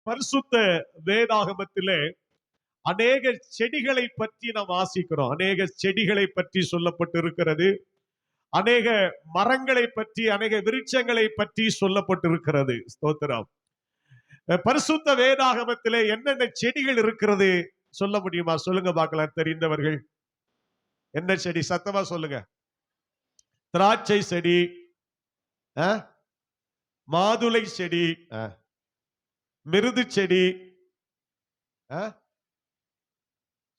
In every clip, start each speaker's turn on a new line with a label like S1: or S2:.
S1: பரிசுத்த வேதாகமத்திலே அநேக செடிகளை பற்றி நாம் வாசிக்கிறோம். அநேக செடிகளை பற்றி சொல்லப்பட்டிருக்கிறது. அநேக மரங்களை பற்றி, அநேக விருட்சங்களை பற்றி சொல்லப்பட்டிருக்கிறது. ஸ்தோத்திரம். பரிசுத்த வேதாகமத்திலே என்னென்ன செடிகள் இருக்கிறது சொல்ல முடியுமா? சொல்லுங்க பார்க்கலாம், தெரிந்தவர்கள். என்ன செடி? சத்தமா சொல்லுங்க. திராட்சை செடி, மாதுளை செடி, மிருது செடி.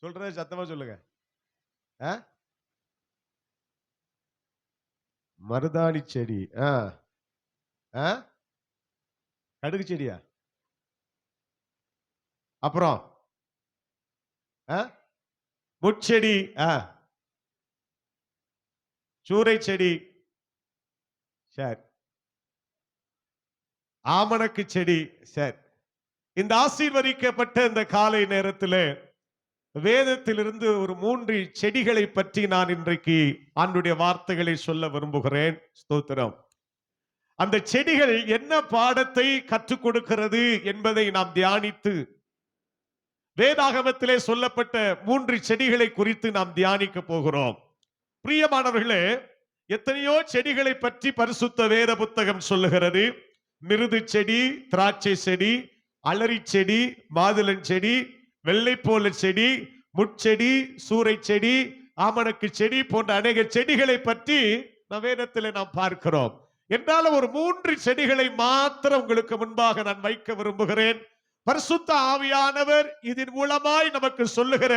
S1: சொல்றது சத்தமா சொல்லுங்க. மருதாணி செடி, கடுகு செடியா? அப்புறம் முட்செடி, சூறை செடி, சரி, ஆமணக்கு செடி. சரி, இந்த ஆசீர்வதிக்கப்பட்ட இந்த காலை நேரத்தில் வேதத்திலிருந்து ஒரு 3 செடிகளை பற்றி நான் இன்றைக்கு ஆண்டுடைய வார்த்தைகளை சொல்ல விரும்புகிறேன். ஸ்தோத்திரம். அந்த செடிகள் என்ன பாடத்தை கற்றுக் கொடுக்கிறது என்பதை நாம் தியானித்து, வேதாகமத்திலே சொல்லப்பட்ட 3 செடிகளை குறித்து நாம் தியானிக்க போகிறோம். பிரியமானவர்களே, எத்தனையோ செடிகளை பற்றி பரிசுத்த வேத புத்தகம் சொல்லுகிறது. மிருது செடி, திராட்சை செடி, அலரி செடி, மாதுளன் செடி, வெள்ளைப்போல செடி, முட்செடி, சூறை செடி, ஆமணக்கு செடி போன்ற அநேக செடிகளை பற்றி வேதத்தில் நாம் பார்க்கிறோம். என்றாலும் ஒரு 3 செடிகளை மாத்திரம் உங்களுக்கு முன்பாக நான் வைக்க விரும்புகிறேன். பரிசுத்த ஆவியானவர் இதன் மூலமாய் நமக்கு சொல்லுகிற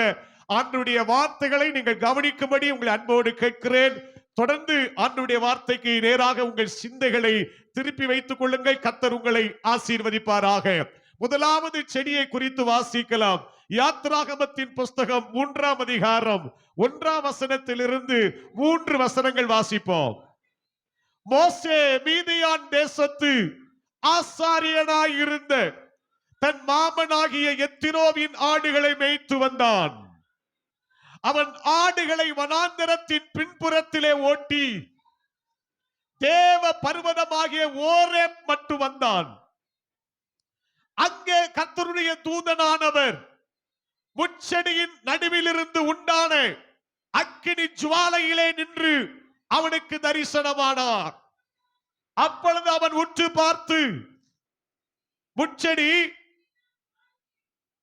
S1: ஆண்டுடைய வார்த்தைகளை நீங்கள் கவனிக்கும்படி உங்களை அன்போடு கேட்கிறேன். தொடர்ந்து ஆண்டுடைய வார்த்தைக்கு நேராக உங்கள் சிந்தைகளை திருப்பி வைத்துக் கொள்ளுங்கள். கர்த்தர் உங்களை ஆசீர்வதிப்பாராக. முதலாவது செடியை குறித்து வாசிக்கலாம். யாத்திராகமத்தின் புஸ்தகம் 3ஆம் அதிகாரம் 1ஆம் வசனத்திலிருந்து 3 வசனங்கள் வாசிப்போம். மோசே மீதியான் தேசத்து ஆசாரியனாய் இருந்த தன் மாமனாகிய எத்திரோவின் ஆடுகளை மேய்த்து வந்தான். அவன் ஆடுகளை வனாந்தரத்தின் பின்புறத்திலே ஓட்டி தேவ பர்வதமாகிய ஓரேப் மட்டும் வந்தான். அங்கே கர்த்தருடைய தூதனானவர் முட்செடியின் நடுவிலிருந்து உண்டான அக்கினி ஜுவாலையிலே நின்று அவனுக்கு தரிசனமானார். அப்பொழுது அவன் உற்று பார்த்து,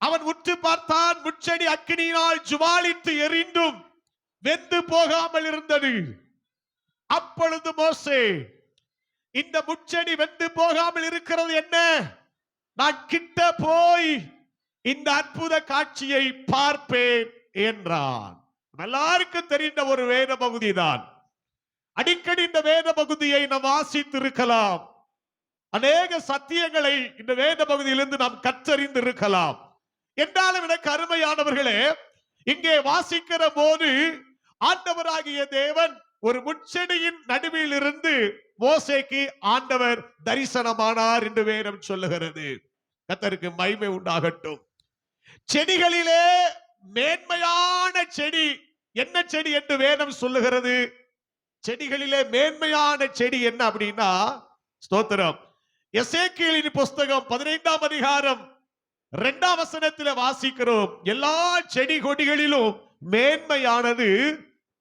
S1: அவன் உற்று பார்த்தான். முட்செடி அக்கினியினால் ஜுவாலித்து எரிந்தும் வெந்து போகாமல் இருந்தது. அப்பொழுது மோசே, இந்த முட்செடி வெந்து போகாமல் இருக்கிறது என்ன? நான் கிட்ட போய் இந்த அற்புத காட்சியை பார்ப்பேன் என்றான். எல்லாருக்கும் தெரிந்த ஒரு வேத பகுதி தான். அடிக்கடி இந்த வேத பகுதியை நாம் வாசித்து இருக்கலாம். அநேக சத்தியங்களை இந்த வேத பகுதியிலிருந்து நாம் கற்றறிந்து இருக்கலாம். என்றாலும் எனக்கு அருமையானவர்களே, இங்கே வாசிக்கிற போது ஆண்டவராகிய தேவன் ஒரு முட்செடியின் நடுவில் இருந்து மோசேக்கு ஆண்டவர் தரிசனமானார் என்று வேதம் சொல்லுகிறது. கர்த்தருக்கு மகிமை உண்டாகட்டும். செடிகளிலே மேன்மையான செடி என்ன செடி என்று வேதம் சொல்லுகிறது? செடிகளிலே மேன்மையான செடி என்ன அப்படின்னா, ஸ்தோத்திரம், எசேக்கியேலின் புஸ்தகம் 15ஆம் அதிகாரம் 2ஆம் வசனத்தில் வாசிக்கிறோம். எல்லா செடி கொடிகளிலும் மேன்மையானது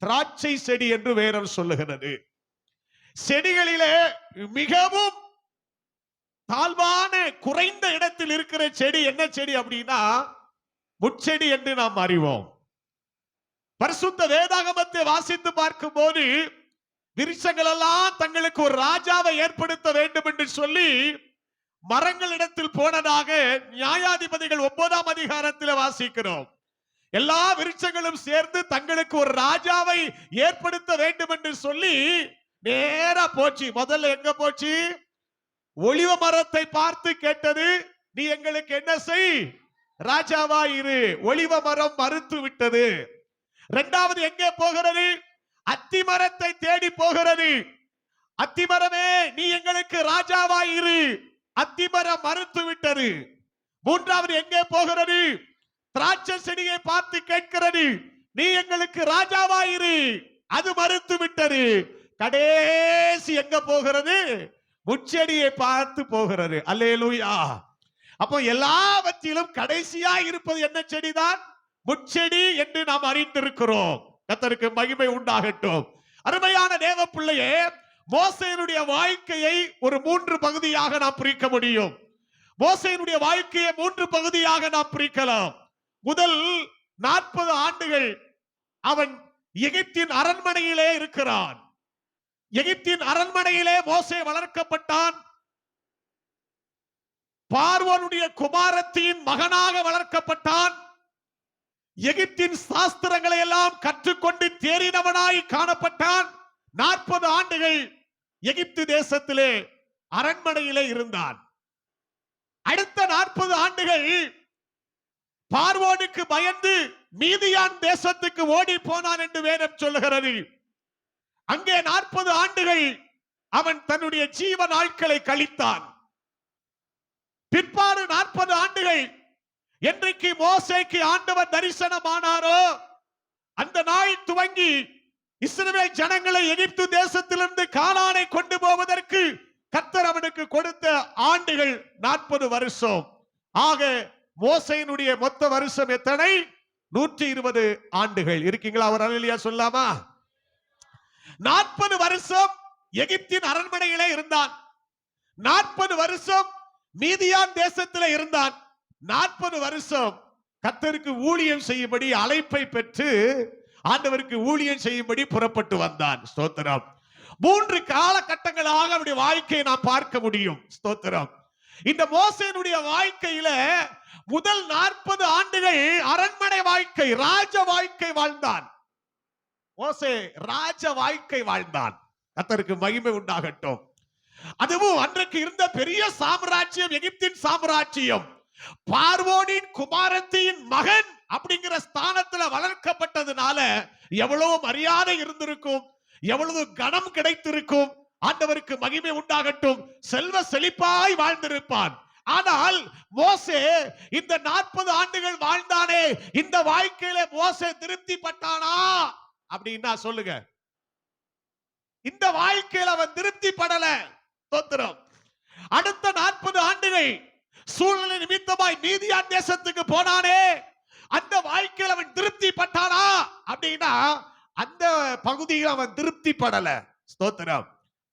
S1: திராட்சை செடி என்று வேதம் சொல்லுகிறது. செடிகளிலே மிகவும் தாழ்வான குறைந்த இடத்தில் இருக்கிற செடி என்ன செடி அப்படின்னா முட்செடி என்று நாம் அறிவோம். பரிசுத்த வேதாகமத்தை வாசித்து பார்க்கும் போது விருட்சங்கள் எல்லாம் தங்களுக்கு ஒரு ராஜாவை ஏற்படுத்த வேண்டும் என்று சொல்லி மரங்களிடத்தில் போனதாக நியாயாதிபதிகள் 9ஆம் அதிகாரத்தில் வாசிக்கிறோம். எல்லா விருட்சங்களும் சேர்ந்து தங்களுக்கு ஒரு ராஜாவை ஏற்படுத்த வேண்டும் என்று சொல்லி நேரா போச்சு. முதல்ல எங்க போச்சு? ஒலிவ மரத்தை பார்த்து கேட்டது, நீ எங்களுக்கு என்ன செய்? ராஜாவா இரு. ஒலிவ மரம் மறுத்து விட்டது. இரண்டாவது எங்கே போகிறது? அத்தி மரத்தை தேடி போகிறது. அத்திமரமே, நீ எங்களுக்கு ராஜாவா இரு. அத்திமரம் மறுத்து விட்டது. மூன்றாவது எங்கே போகிறது? திராட்சை செடியை பார்த்து கேட்கிறது, நீ எங்களுக்கு ராஜாவா இரு. அது மறுத்து விட்டது. கடைசி எங்க போகிறது? முட்செடியை பார்த்து போகிறது. அல்லேலூயா. அப்போ எல்லாவற்றிலும் கடைசியா இருப்பது என்ன செடிதான்? முட்செடி என்று நாம் அறிந்திருக்கிறோம். கர்த்தருக்கு மகிமை உண்டாகட்டும். அருமையான தேவ பிள்ளையே, மோசேயினுடைய வாழ்க்கையை ஒரு 3 பகுதியாக நாம் பிரிக்க முடியும். மோசேயினுடைய வாழ்க்கையை 3 பகுதியாக நாம் பிரிக்கலாம். முதல் 40 ஆண்டுகள் அவன் எகிப்தின் அரண்மனையிலே இருக்கிறான். எகிப்தின் அரண்மனையிலே மோசே வளர்க்கப்பட்டான். பார்வோனுடைய குமாரத்தின் மகனாக வளர்க்கப்பட்டான். எகிப்தின் சாஸ்திரங்களை எல்லாம் கற்றுக்கொண்டு தேறினவனாய் காணப்பட்டான். 40 ஆண்டுகள் எகிப்து தேசத்திலே அரண்மனையிலே இருந்தான். அடுத்த 40 ஆண்டுகள் பார்வோனுக்கு பயந்து மீதியான் தேசத்துக்கு ஓடி போனான் என்று வேதம் சொல்லுகிறது. அங்கே 40 ஆண்டுகள் அவன் தன்னுடைய ஜீவ நாட்களை கழித்தான். பிற்பாடு 40 ஆண்டுகள் என்றைக்கு மோசேக்கு ஆண்டவர் தரிசனமானாரோ அந்த நாள் துவங்கி இஸ்ரவேல் ஜனங்களை எகிப்து தேசத்திலிருந்து கானானை கொண்டு போவதற்கு கர்த்தர் அவனுக்கு கொடுத்த ஆண்டுகள் 40 வருஷம். ஆக மோசேயினுடைய மொத்த வருஷம் எத்தனை? 120 ஆண்டுகள். இருக்கீங்களா? அவர் அல்லேலூயா சொல்லாமா? 40 வருஷம் எகிப்தின் அரண்மனையிலே இருந்தான். 40 வருஷம் மீதியான் தேசத்திலே இருந்தான். 40 வருஷம் கர்த்தருக்கு ஊழியம் செய்யும்படி அழைப்பை பெற்று ஆண்டவருக்கு ஊழியம் செய்யும்படி புறப்பட்டு வந்தான். ஸ்தோத்திரம். 3 காலகட்டங்களாக அவருடைய வாழ்க்கையை நாம் பார்க்க முடியும். ஸ்தோத்திரம். இந்த மோசேயினுடைய வாழ்க்கையில முதல் 40 ஆண்டுகள் அரண்மனை வாழ்க்கை, ராஜ வாழ்க்கை வாழ்ந்தான். மோசே ராஜ வாழ்க்கை வாழ்ந்தான். கர்த்தருக்கு மகிமை உண்டாகட்டும். அதுவும் அன்றைக்கு இருந்த பெரிய சாம்ராஜ்யம் எகிப்தின் சாம்ராஜ்யம். பார்வோனின் குமாரத்தின் மகன் அப்படிங்கிற ஸ்தானத்துல வளர்க்கப்பட்டதுனால எவ்வளவு மரியாதை இருந்திருக்கும், எவ்வளவு கனம் கிடைத்திருக்கும். ஆண்டவருக்கு மகிமை உண்டாகட்டும். செல்வ செழிப்பாய் வாழ்ந்திருப்பான். ஆனால் மோசே இந்த 40 ஆண்டுகள் வாழ்ந்தானே, இந்த வாழ்க்கையில மோசே திருப்தி பட்டானா அப்படின்னா சொல்லுங்க. இந்த வாழ்க்கையில் அவன் திருப்தி படல. தோத்திரம். அடுத்த 40 ஆண்டுகள் சூழ்நிலை நிமித்தமாய் மீதியான் தேசத்துக்கு போனானே, அந்த வாழ்க்கையில் அவன் திருப்தி பட்டானா அப்படின்னா அந்த பகுதியில் அவன் திருப்தி படல. ஸ்தோத்திரம்.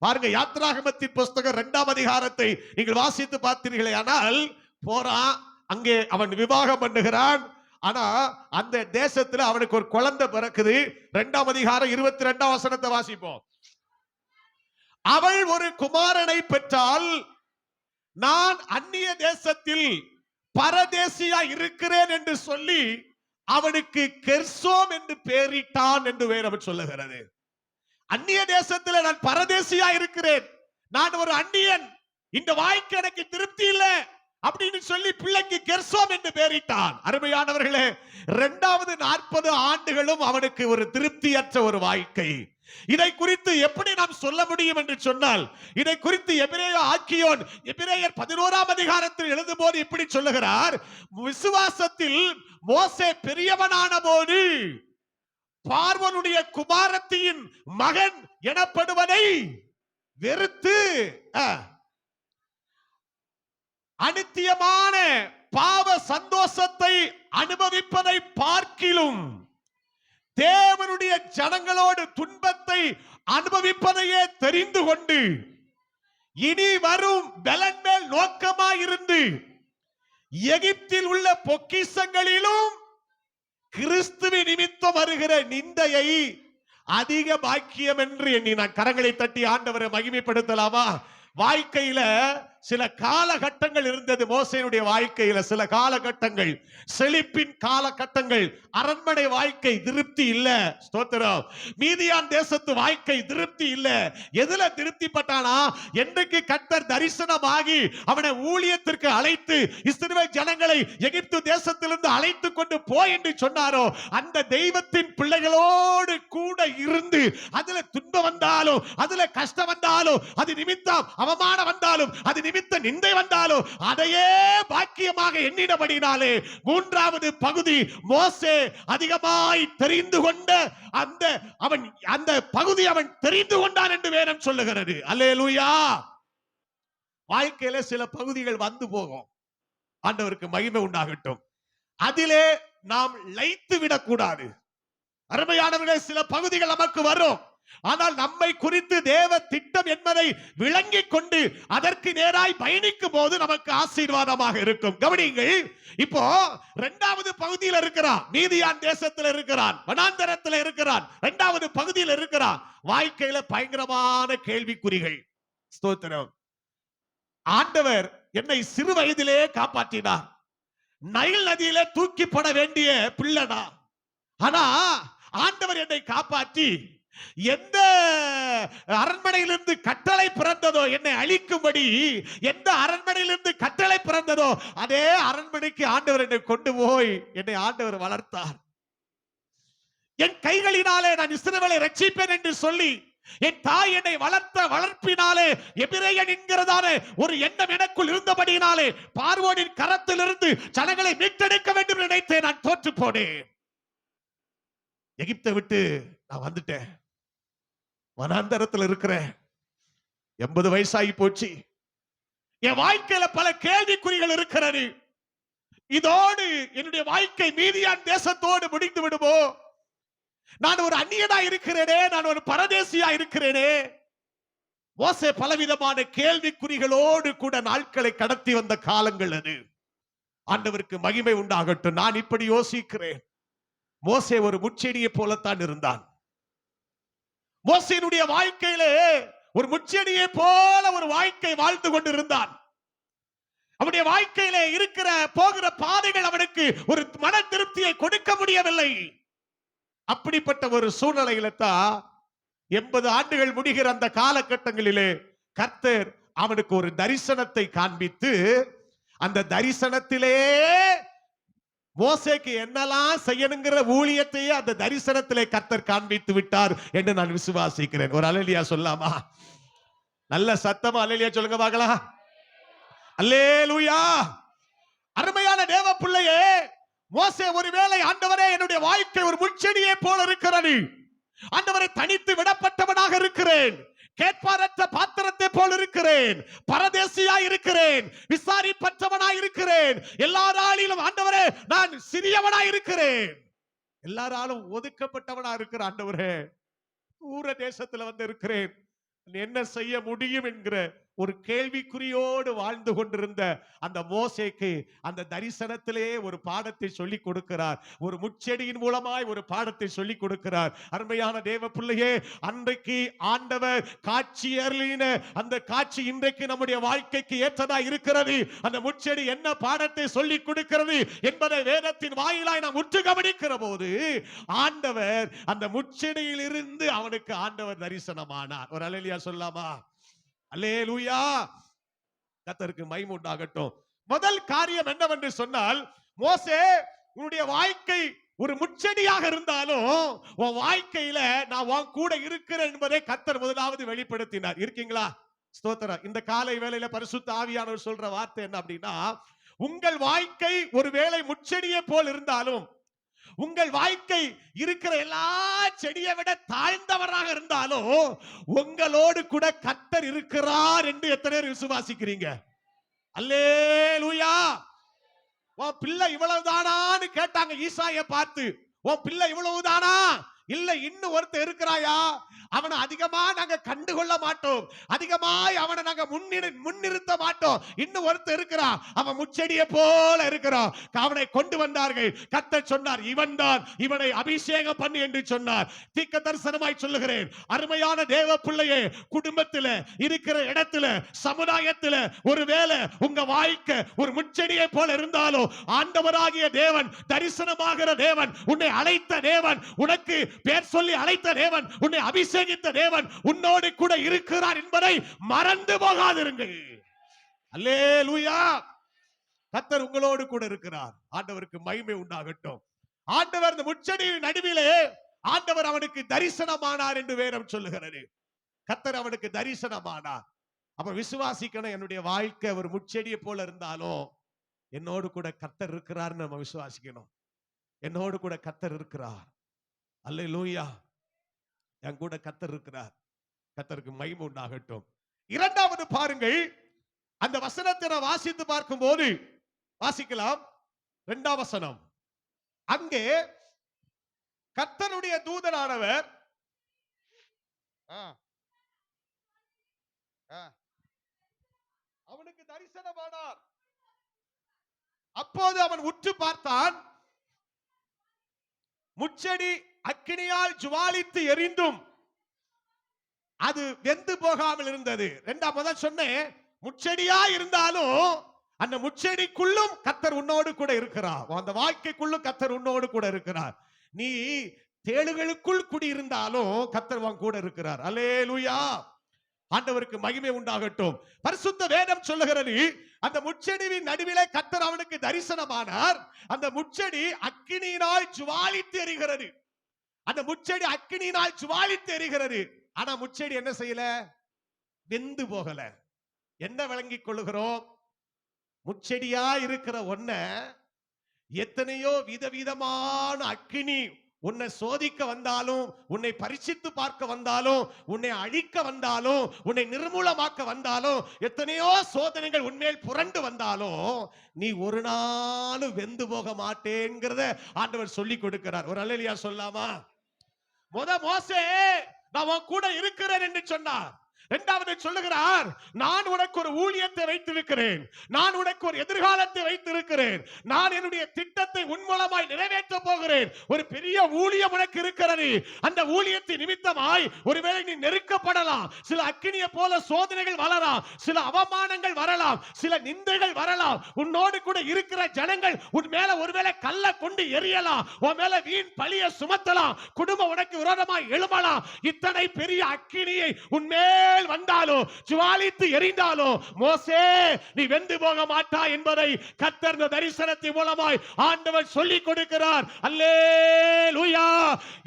S1: பாருங்க, யாத்ராகமத்தின் புஸ்தகம் 2ஆம் அதிகாரத்தை நீங்கள் வாசித்து பார்த்தீர்களே ஆனால் போறான், அங்கே அவன் விவாகம் பண்ணுகிறான். ஆனா அந்த தேசத்துல அவனுக்கு ஒரு குழந்தை பிறக்குது. 2ஆம் அதிகாரம் 22ஆம் வசனத்தை வாசிப்போம். அவள் ஒரு குமாரனை பெற்றால், நான் அந்நிய தேசத்தில் பரதேசியா இருக்கிறேன் என்று சொல்லி அவனுக்கு கெர்சோம் என்று பெயரிட்டான் என்று வேதம் சொல்லுகிறது. அந்நிய தேசத்தில் நான் பரதேசியா இருக்கிறேன், நான் ஒரு அந்நியன், இந்த வாழ்க்கை எனக்கு திருப்தி இல்லை அப்படின்னு சொல்லி பிள்ளைக்கு கெர்சோம் என்று பெயரிட்டான். அருமையானவர்களே, 2வது 40 ஆண்டுகளும் அவனுக்கு ஒரு திருப்தியற்ற ஒரு வாழ்க்கை. இதை குறித்து எப்படி நாம் சொல்ல முடியும் என்று சொன்னால், இதை குறித்து எபிரேய ஆக்கியோன் எபிரேயர் 11ஆம் அதிகாரத்தில் எழுதும்போது இப்படி சொல்லுகிறார்: விசுவாசத்தில் மோசே பெரியவனான போது பார்வோனுடைய குமாரத்தின் மகன் எனப்படுவதை வெறுத்து அநித்தியமான பாவ சந்தோஷத்தை அனுபவிப்பதை பார்க்கிலும் தேவனுடைய ஜனங்களோடு துன்பத்தை அனுபவிப்பதையே தெரிந்து கொண்டு இனி வரும் பலன் மேல் நோக்கமாயிருந்து எகிப்தில் உள்ள பொக்கிஷங்களிலும் கிறிஸ்துவின் நிமித்தம் வருகிற நிந்தையை அதிக பாக்கியம் என்று எண்ணி நான் கரங்களை தட்டி ஆண்டவரை மகிமைப்படுத்தலாமா? வாழ்க்கையில சில காலகட்டங்கள் இருந்தது. மோசேனுடைய வாழ்க்கையில சில காலகட்டங்கள், செழிப்பின் காலகட்டங்கள், அரண்மனை வாழ்க்கை திருப்தி இல்ல. ஸ்தோத்திரம். மீதியான் தேசத்து வாழ்க்கை திருப்தி இல்ல. எதுல திருப்தி பட்டானா, என்றைக்கு கர்த்தர் தரிசனமாகி அவனை ஊழியத்திற்கு அழைத்து இஸ்ரவேல் ஜனங்களை எகிப்து தேசத்திலிருந்து அழைத்து கொண்டு போய் என்று சொன்னாரோ, அந்த தெய்வத்தின் பிள்ளைகளோடு கூட இருந்து அதுல துன்பம் வந்தாலும், அதுல கஷ்டம் வந்தாலும், அது நிமித்தம் அவமானம் வந்தாலும், அது நிமித்த நிந்தை வந்தாலும் அதையே பாக்கியமாக எண்ணினபடினாலே 3வது பகுதி மோசே அதிகமாய் தெரிந்து கொண்ட அந்த பகுதி அவன் தெரிந்து கொண்டான் என்று வேதம் சொல்லுகிறது. அல்லேலூயா. வாழ்க்கையில சில பகுதிகள் வந்து போகும். ஆண்டவருக்கு மகிமை உண்டாகட்டும். அதிலே நாம் லயித்து விடக்கூடாது. அருமையானவர்களே, சில பகுதிகள் நமக்கு வரும். ஆனால் நம்மை குறித்து தேவ திட்டம் என்பதை விளங்கிக் கொண்டு அதற்கு நேராய் பயணிக்கும் போது நமக்கு ஆசீர்வாதமாக இருக்கும். கவனியுங்கள், இப்போ இரண்டாவது பகுதியில் இருக்கிறான், மீதியான் தேசத்தில் இருக்கிறான், வனாந்தரத்தில் இருக்கிறான், இரண்டாவது பகுதியில் இருக்கிறான். வாழ்க்கையில பயங்கரமான கேள்விக்குறிகள். ஸ்தோத்திரம். ஆண்டவர் என்னை சிறு வயதிலே காப்பாற்றினார். நைல் நதியிலே தூக்கிப்பட வேண்டிய பிள்ளைனா, ஆனா ஆண்டவர் என்னை காப்பாற்றி எந்த அரண்மனையிலிருந்து கட்டளை பிறந்ததோ, என்னை அழிக்கும்படி எந்த அரண்மனையிலிருந்து கட்டளை பிறந்ததோ அதே அரண்மனைக்கு ஆண்டவர் என்னை கொண்டு போய் என்னை ஆண்டவர் வளர்த்தார். என் கைகளினாலே நான் இஸ்ரவேலை ரட்சிப்பேன் என்று சொல்லி என் தாய் என்னை வளர்த்த வளர்ப்பினாலே எபிரேயன் என்கிறதான ஒரு எண்ணம் எனக்குள் இருந்தபடியினாலே பார்வோனின் கரத்திலிருந்து ஜனங்களை மீட்டெடுக்க வேண்டும் நினைத்தேன். நான் தோற்று போனேன். எகிப்தை விட்டு நான் வந்துட்டேன். வனாந்தரத்தில் இருக்கிறேன். 80 வயசாகி போச்சு. என் வாழ்க்கையில பல கேள்விக்குறிகள் இருக்கிறது. இதோடு என்னுடைய வாழ்க்கை மீதியான் தேசத்தோடு முடிந்து விடுமோ? நான் ஒரு அந்நியனா இருக்கிறேனே, நான் ஒரு பரதேசியா இருக்கிறேனே. மோசே பலவிதமான கேள்விக்குறிகளோடு கூட நாட்களை கடத்தி வந்த காலங்கள் அது. ஆண்டவருக்கு மகிமை உண்டாகட்டும். நான் இப்படி யோசிக்கிறேன், மோசே ஒரு முட்செடியை போலத்தான் இருந்தான். மோசேனுடைய வாழ்க்கையிலே ஒரு முட்செடியை போல ஒரு வாழ்க்கை வாழ்ந்து கொண்டிருந்தான். அவனுடைய வாழ்க்கையிலே இருக்கிற போகிற பாதைகள் அவனுக்கு ஒரு மன திருப்தியை கொடுக்க முடியவில்லை. அப்படிப்பட்ட ஒரு சூழ்நிலையில தான் 80 ஆண்டுகள் முடிகிற அந்த காலகட்டங்களிலே கர்த்தர் அவனுக்கு ஒரு தரிசனத்தை காண்பித்து, அந்த தரிசனத்திலே மோசேக்கு என்னெல்லாம் செய்யணுங்கிற ஊழியத்தையே அந்த தரிசனத்திலே கர்த்தர் காண்பித்து விட்டார் என்று நான் விசுவாசிக்கிறேன். ஒரு அல்லேலூயா சொல்லாமா? நல்ல சத்தமா அல்லேலூயா சொல்லுங்க பார்க்கலாம். அல்லேலூயா. அருமையான தேவ பிள்ளையே, மோசே ஒருவேளை ஆண்டவரே என்னுடைய வாழ்க்கை ஒரு முட்செடியை போல இருக்கிறது, ஆண்டவரை தனித்து விடப்பட்டவனாக இருக்கிறேன், கேட்பாரற்ற பாத்திரத்தை போல் இருக்கிறேன், பரதேசியா இருக்கிறேன், விசாரிப்பற்றவனாய் இருக்கிறேன், எல்லாராலும் ஆண்டவரே நான் சிறியவனா இருக்கிறேன், எல்லாராலும் ஒதுக்கப்பட்டவனா இருக்கிற ஆண்டவரே, தூர தேசத்துல வந்து இருக்கிறேன், என்ன செய்ய முடியும் என்கிற ஒரு கேள்விக்குறியோடு வாழ்ந்து கொண்டிருந்த அந்த மோசேக்கு அந்த தரிசனத்திலே ஒரு பாடத்தை சொல்லிக் கொடுக்கிறார். ஒரு முட்செடியின் மூலமாய் ஒரு பாடத்தை சொல்லிக் கொடுக்கிறார். அருமையான தேவ பிள்ளையே, அன்றைக்கு ஆண்டவர் காட்சி அருளின அந்த காட்சி இன்றைக்கு நம்முடைய வாழ்க்கைக்கு ஏற்றதா இருக்கிறது. அந்த முட்செடி என்ன பாடத்தை சொல்லிக் கொடுக்கிறது என்பதை வேதத்தின் வாயிலாய் நாம் உற்று கவனிக்கிற போது ஆண்டவர் அந்த முட்செடியில் இருந்து அவனுக்கு ஆண்டவர் தரிசனமானார். ஒரு அல்லேலூயா சொல்லாமா? அல்லேலூயா. கர்த்தருக்கு மகிமை உண்டாகட்டும். முதல் காரியம் என்னவென்று சொன்னால், மோசே உன்னுடைய வாழ்க்கை ஒரு முட்செடியாக இருந்தாலும் உன் வாழ்க்கையில நான் உன் கூட இருக்கிறேன் என்பதை கர்த்தர் முதலாவது வெளிப்படுத்தினார். இருக்கீங்களா? ஸ்தோத்திரம். இந்த காலை வேளையில பரிசுத்த ஆவியானவர் சொல்ற வார்த்தை என்ன அப்படின்னா, உங்கள் வாழ்க்கை ஒருவேளை முட்செடியை போல் இருந்தாலும், உங்கள் வாழ்க்கை இருக்கிற எல்லா செடியை விட தாழ்ந்தவராக இருந்தாலும் உங்களோடு கூட கர்த்தர் இருக்கிறார் என்று எத்தனை பேர் விசுவாசிக்கிறீங்க? அல்லேலூயா. உன் பிள்ளை இவ்வளவுதானான்னு கேட்டாங்க ஈசாயை பார்த்து. உன் பிள்ளை இவ்வளவுதானா? இல்ல, இன்னும் ஒருத்தர் இருக்கிறாயா, அவனை அதிகமா நாங்க கண்டுகொள்ள மாட்டோம், அதிகமாய் அவனை நாங்க முன்னிறுத்த மாட்டோம், இன்னும் ஒருத்தர் இருக்கிறான், அவன் முச்செடியை போல இருக்கிறான். அவனை கொண்டு வந்தார்கள். கர்த்தர் சொன்னார், இவன் தான், இவனை அபிஷேகம் பண்ணு என்று சொன்னார். தீர்க்க தரிசனமாய் சொல்லுகிறேன், அருமையான தேவ பிள்ளையே, குடும்பத்தில் இருக்கிற இடத்துல, சமுதாயத்தில் ஒருவேளை உங்க வாழ்க்கை ஒரு முச்செடியை போல இருந்தாலும் ஆண்டவராகிய தேவன், தரிசனமாகிற தேவன், உன்னை அழைத்த தேவன், உனக்கு பேர் சொல்லி அழைத்த தேவன், உன்னை அபிஷேகித்த தேவன் உன்னோடு கூட இருக்கிறார் என்பதை மறந்து போகாதிருங்கள். அல்லேலூயா. கர்த்தர் உங்களோடு கூட இருக்கிறார். ஆண்டவருக்கு மகிமை உண்டாகட்டும். ஆண்டவர் இந்த முட்செடியின் நடுவிலே ஆண்டவர் அவனுக்கு தரிசனமானார் என்று வேதம் சொல்லுகிறது. கர்த்தர் அவனுக்கு தரிசனமானார். அப்ப விசுவாசிக்கணும், என்னுடைய வாழ்க்கை ஒரு முட்செடியை போல இருந்தாலும் என்னோடு கூட கர்த்தர் இருக்கிறார். நம்ம விசுவாசிக்கணும், என்னோடு கூட கர்த்தர் இருக்கிறார். அல்லேலூயா. என் கூட கர்த்தர் இருக்கிறார். கர்த்தருக்கு மகிமை உண்டாகட்டும். இரண்டாவது பாருங்கள், அந்த வசனத்தை வாசித்து பார்க்கும் போது வாசிக்கலாம். 2ஆம் வசனம். அங்கே கர்த்தருடைய தூதனானவர் அவனுக்கு தரிசனமானார். அப்போது அவன் உற்று பார்த்தான். முச்செடி அக்கினியால் ஜுவாலித்து எரிந்தும் அது வெந்து போகாமல் இருந்தது. 2ஆம் முதல் சொன்னேன், முச்செடியா இருந்தாலும் அந்த முச்செடிக்குள்ளும் கர்த்தர் உன்னோடு கூட இருக்கிறார். அந்த வாழ்க்கைக்குள்ளும் கர்த்தர் உன்னோடு கூட இருக்கிறார். நீ தேளுகளுக்குள் குடியிருந்தாலும் கர்த்தர் உன் கூட இருக்கிறார். அல்லேலூயா. ஆண்டவருக்கு மகிமை உண்டாகட்டும். பரிசுத்த வேதம் சொல்லுகிறது, அந்த முச்செடியின் நடுவிலே கர்த்தர் அவனுக்கு தரிசனமானார். அந்த முச்செடி அக்கினியினால் ஜுவாலித்து எரிகிறது. அந்த முச்செடி அக்கினியினால் ஜுவாலித்து எரிகிறது. ஆனா முச்செடி என்ன செய்யல? வெந்து போகல. என்ன விளங்கிக் கொள்ளுகிறோம்? முச்செடியா இருக்கிற ஒன்ன எத்தனையோ விதவிதமான அக்கினி உன்னை சோதிக்க வந்தாலும், உன்னை பரிசித்து பார்க்க வந்தாலும், உன்னை அழிக்க வந்தாலும், உன்னை நிர்மூலமாக்க வந்தாலும், எத்தனையோ சோதனைகள் உன்மேல் புரண்டு வந்தாலும் நீ ஒரு நாள் வெந்து போக மாட்டேங்கிறத ஆண்டவர் சொல்லி கொடுக்கிறார். ஒரு அல்லேலூயா சொல்லாமா? மோசே, நான் உன் கூட இருக்கிறேன் என்று சொன்னார். 2வது சொல்லுகிறார், நான் உனக்கு ஒரு ஊழியத்தை வைத்திருக்கிறேன், நான் உனக்கு ஒரு எதிர்காலத்தை வைத்திருக்கிறேன், நான் என்னுடைய திட்டத்தை உன் மூலமாய் நிறைவேற்ற போகிறேன். ஒரு பெரிய ஊழியம் உனக்கு இருக்கிறது. அந்த ஊழியத்தின் நிமித்தமாய் ஒருவேளை நீ நெருக்கப்படலாம். சில அக்கினியை போல சோதனைகள் வரலாம், சில அவமானங்கள் வரலாம், சில நிந்தைகள் வரலாம். உன்னோடு கூட இருக்கிற ஜனங்கள் உன் மேல ஒருவேளை கல்ல கொண்டு எரியலாம், உன் மேல வீண் பழிய சுமத்தலாம், குடும்பம் உனக்கு விரோதமாய் எழுமலாம். இத்தனை பெரிய அக்கினியை உன்மேல் வந்தாலும் ஜுவாலித்து எரிந்தாலும் மோசே நீ வெந்து போக மாட்டாய் என்பதை கர்த்தர் தரிசனத்தின் மூலமாய் ஆண்டவர் சொல்லிக் கொடுக்கிறார். அல்லேலூயா.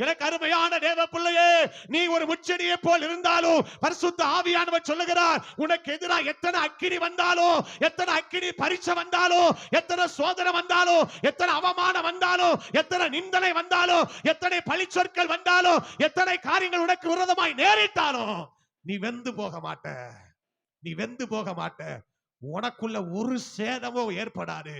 S1: எனக்கு அருமையான தேவ பிள்ளையே, நீ ஒரு முச்செடியை போல் இருந்தாலும் பரிசுத்த ஆவியானவர் சொல்லுகிறார், உனக்கு எதிராக எத்தனை அக்கினி வந்தாலும், எத்தனை அக்கினி பரீட்சை வந்தாலும், எத்தனை சோதனை வந்தாலும், எத்தனை அவமானம் வந்தாலும், எத்தனை நிந்தனை வந்தாலும், எத்தனை பழி சொற்கள் வந்தாலும், எத்தனை காரியங்கள் உனக்கு விரோதமாய் நேரிட்டாலும் நீ வெந்து போக மாட்ட. நீ வெந்து போக மாட்ட. உனக்குள்ள ஒரு சேதமும் ஏற்படாது.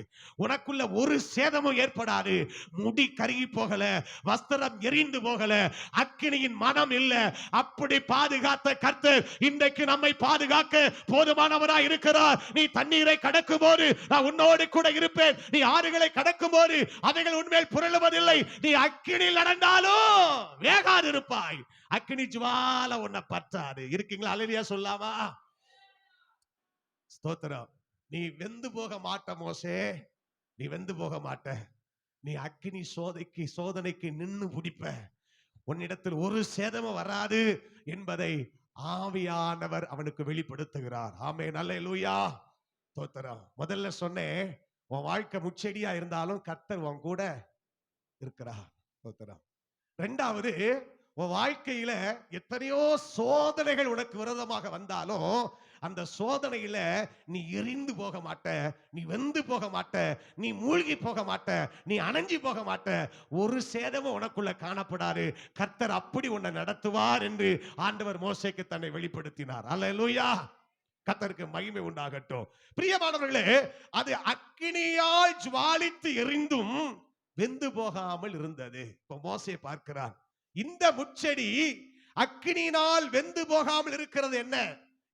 S1: உனக்குள்ள ஒரு சேதமும் ஏற்படாது. முடி கருகி போகல, வஸ்திரம் எரிந்து போகல, அக்கினியின் மனம் இல்ல. அப்படி பாதுகாத்த கர்த்தர் இன்றைக்கு நம்மை பாதுகாக்க போதுமானவராய் இருக்கிறார். நீ தண்ணீரை கடக்கும் போது நான் உன்னோடு கூட இருப்பேன். நீ ஆறுகளை கடக்கும் போது அவைகள் உன்மேல் புரளுவதில்லை. நீ அக்கினியில் நடந்தாலும் வேகாது இருப்பாய். அக்கினி ஜுவால உன்னை பற்றாது. இருக்கீங்களா? அல்லேலூயா சொல்லாமா? ஸ்தோத்திரம். நீ வெந்து போக மாட்ட மோசே, நீ வெந்து போக மாட்ட. நீ அக்கினி சோதனைக்கு நின்னு பிடிப்ப. உன்னிடத்தில் ஒரு சேதமும் வராது என்பதை ஆவியானவர் அவனுக்கு வெளிப்படுத்துகிறார். ஆமென். அல்லேலூயா. ஸ்தோத்திரம். முதல்ல சொன்னேன், உன் வாழ்க்கை முச்செடியா இருந்தாலும் கர்த்தர் உன் கூட இருக்கிறார். ஸ்தோத்திரம். 2வது, உன் வாழ்க்கையில எத்தனையோ சோதனைகள் உனக்கு விரோதமாக வந்தாலும் அந்த சோதனையில நீ எரிந்து போக மாட்ட, நீ வெந்து போக மாட்ட, நீ மூழ்கி போக மாட்ட, நீ அணைஞ்சு போக மாட்ட. ஒரு சேதமும் உனக்குள்ள காணப்படாது. கர்த்தர் அப்படி உன்னை நடத்துவார் என்று ஆண்டவர் மோசேக்கு தன்னை வெளிப்படுத்தினார். அல்லேலூயா. கர்த்தருக்கு மகிமை உண்டாகட்டும். பிரியமானவர்களே, அது அக்கினியால் ஜுவாலித்து எரிந்தும் வெந்து போகாமல் இருந்தது. இப்ப மோசே பார்க்கிறார், இந்த முச்செடி அக்கினியினால் வெந்து போகாமல் இருக்கிறது. என்ன?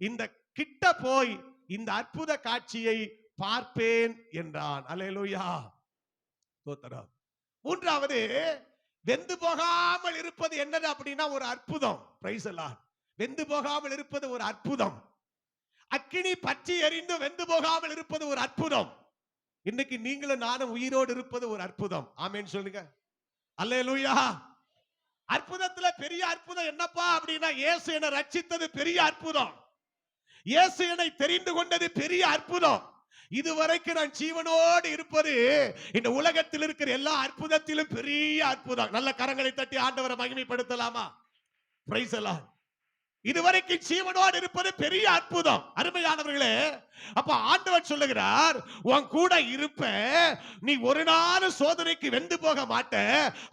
S1: இந்த கிட்ட போய் இந்த அற்புத காட்சியை பார்ப்பேன் என்றான். அல்லேலூயா. ஸ்தோத்திரம். 3வது, வெந்து போகாமல் இருப்பது என்னது அப்படின்னா ஒரு அற்புதம். Price the Lord. வெந்து போகாமல் இருப்பது ஒரு அற்புதம். அக்கினி பற்றி எரிந்து வெந்து போகாமல் இருப்பது ஒரு அற்புதம். இன்னைக்கு நீங்களும் நானும் உயிரோடு இருப்பது ஒரு அற்புதம். ஆமென் சொல்லுங்க. அல்லேலூயா. அற்புதத்துல பெரிய அற்புதம் என்னப்பா அப்படின்னா, இயேசு என்னை ரட்சித்தது பெரிய அற்புதம். இயேசு என்னை தெரிந்து கொண்டது பெரிய அற்புதம். இதுவரைக்கும் நான் ஜீவனோடு இருப்பது இந்த உலகத்தில் இருக்கிற எல்லா அற்புதத்திலும் பெரிய அற்புதம். நல்ல கரங்களை தட்டி ஆண்டவரை மகிமைப்படுத்தலாமா? Price the Lord. இதுவரைக்கும் ஜீவனோடு இருப்பது பெரிய அற்புதம். அருமையானவர்களே, அப்ப ஆண்டவர் சொல்லுகிறார், உன் கூட இருப்ப, நீ ஒரு நாள் சோதனைக்கு வெந்து போக மாட்ட.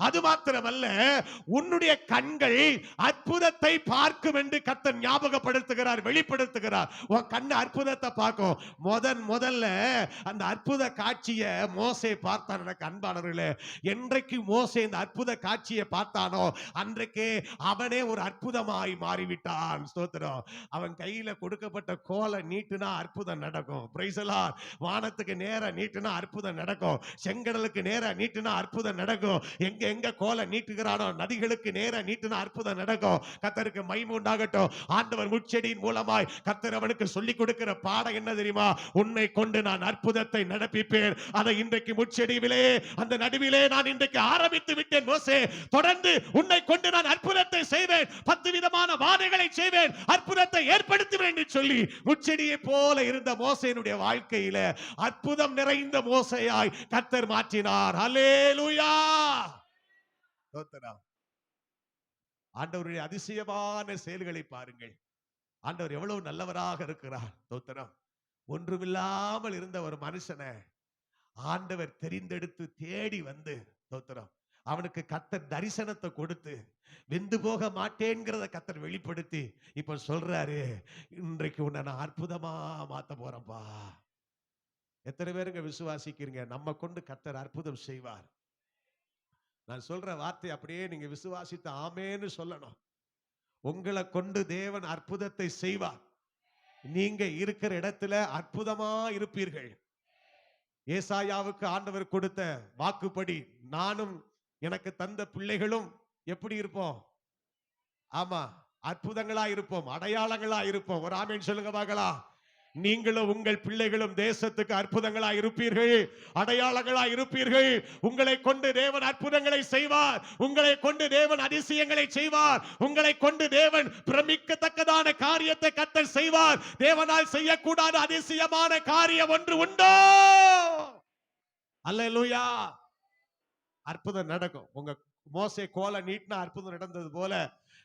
S1: அது மாத்திரமல்ல, உன்னுடைய கண்கள் அற்புதத்தை பார்க்கும் என்று கர்த்தர் ஞாபகப்படுத்துகிறார், வெளிப்படுத்துகிறார். உன் கண்ணு அற்புதத்தை பார்க்கும். முதல்ல அந்த அற்புத காட்சியை மோசே பார்த்தான். எனக்கு அன்பானவர்களே, என்றைக்கு மோசே இந்த அற்புத காட்சியை பார்த்தானோ அன்றைக்கே அவனே ஒரு அற்புதமாய் மாறிவிட்டான். ஸ்தோத்திரம். அவன் கையில கொடுக்கப்பட்ட கோலை நீட்டுனா அற்புதம் நடக்கும். Price the Lord. வானத்துக்கு நேரா நீட்டுனா அற்புதம் நடக்கும். செங்கடலுக்கு நேரா நீட்டுனா அற்புதம் நடக்கும். எங்க எங்க கோலை நீட்டுகிறானோ நதிகளுக்கு நேரா நீட்டுனா அற்புதம் நடக்கும். கர்த்தருக்கு மகிமை உண்டாகட்டும். ஆண்டவர் முட்செடியின் மூலமாய் கர்த்தர் அவனுக்கு சொல்லிக் கொடுக்கிற பாடம் என்ன தெரியுமா? உன்னை கொண்டு நான் அற்புதத்தை நடப்பிப்பேன். அதை இன்றைக்கு முட்செடியிலே அந்த நடுவிலே நான் இன்றைக்கு ஆரம்பித்து விட்டேன். மோசே, தொடர்ந்து உன்னை கொண்டு நான் அற்புதத்தை செய்வேன். 10 விதமான வாதைகளை செய்வேன், அற்புதத்தை ஏற்படுத்துவேன் என்று சொல்லி முட்செடியை போல இருந்த மோசேனுடைய வாழ்க்கையில அற்புதம் நிறைந்த மோசேயாய் கர்த்தர் மாற்றினார். ஹல்லேலூயா. ஸ்தோத்திரம். ஆண்டவருடைய அதிசயமான செயல்களை பாருங்கள். ஆண்டவர் எவ்வளவு நல்லவராக இருக்கிறார். ஸ்தோத்திரம். ஒன்றுமில்லாமல் இருந்த ஒரு மனுஷனை ஆண்டவர் தெரிந்தெடுத்து தேடி வந்து, ஸ்தோத்திரம், அவனுக்கு கர்த்தர் தரிசனத்தை கொடுத்து வெந்து போக மாட்டேங்கிறத கர்த்தர் வெளிப்படுத்தி இப்ப சொல்றாரு, இன்றைக்கு உன்னை நான் அற்புதமா மாத்த போறேன்பா. எத்தனை பேருங்க விசுவாசிக்கிறீங்க நம்ம கொண்டு கர்த்தர் அற்புதம் செய்வார்? நான் சொல்ற வார்த்தை அப்படியே நீங்க விசுவாசித்து ஆமேன்னு சொல்லணும். உங்களை கொண்டு தேவன் அற்புதத்தை செய்வார். நீங்க இருக்கிற இடத்துல அற்புதமா இருப்பீர்கள். ஏசாயாவுக்கு ஆண்டவர் கொடுத்த வாக்குப்படி நானும் எனக்கு தந்த பிள்ளைகளும் எப்படி இருப்போம்? ஆமா, அற்புதங்களா இருப்போம், அடையாளங்களா இருப்போம். ஒரு ஆமேன் சொல்லுங்க பார்க்கலாம். நீங்களும் உங்கள் பிள்ளைகளும் தேசத்துக்கு அற்புதங்களா இருப்பீர்கள், அடையாளங்களா இருப்பீர்கள். உங்களை கொண்டு தேவன் அற்புதங்களை செய்வார். உங்களை கொண்டு தேவன் அதிசயங்களை செய்வார். உங்களை கொண்டு தேவன் பிரமிக்கத்தக்கதான காரியத்தை கர்த்தர் செய்வார். தேவனால் செய்யக்கூடாத அதிசயமான காரியம் ஒன்று உண்டோ? அல்லேலூயா. அற்புதம் நடக்கும். உங்க மோசே கோலை நீட்டினா அற்புதம் நடந்தது போல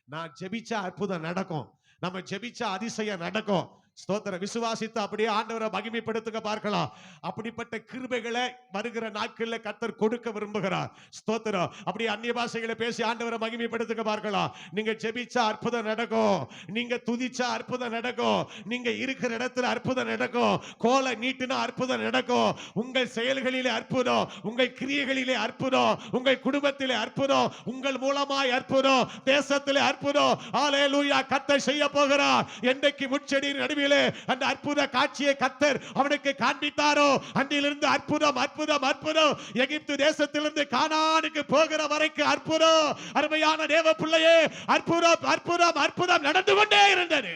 S1: நான் ஜெபிச்சா அற்புதம் நடக்கும். நம்ம ஜெபிச்சா அதிசயம் நடக்கும். ஸ்தோத்திர. விசுவாசித்து அப்படியே ஆண்டவரை மகிமைப்படுத்துங்க பார்க்கலாம். அப்படிப்பட்ட கிருபைகளை வருகிற நாட்களில் கர்த்தர் கொடுக்க விரும்புகிறார். ஸ்தோத்திரம். அப்படியே அந்நிய பாஷைகளை பேசி ஆண்டவரை மகிமைப்படுத்துங்க பார்க்கலாம். நீங்க ஜெபிச்சா அற்புதம் நடக்கும். நீங்க துதிச்சா அற்புதம் நடக்கும். நீங்க இருக்கிற இடத்துல அற்புதம் நடக்கும். கோலை நீட்டினா அற்புதம் நடக்கும். உங்கள் செயல்களிலே அற்புதம், உங்கள் கிரியைகளிலே அற்புதம், உங்கள் குடும்பத்திலே அற்புதம், உங்கள் மூலமாய் அற்புதம், தேசத்திலே அற்புதம். ஹல்லேலூயா. கர்த்தர் செய்ய போகிறார். என்றைக்கு முட்செடியின் நடுவில் அந்த அற்புத காட்சியை கர்த்தர் அவனுக்கு காண்பித்தாரோ அன்றிலிருந்து அற்புதம் அற்புதம் அற்புதம். எகிப்து தேசத்திலிருந்து கானானுக்கு போகிற வரைக்கும் அற்புதம். அருமையான தேவ பிள்ளையே, அற்புதம் அற்புதம் அற்புதம் நடந்து கொண்டே இருந்தது.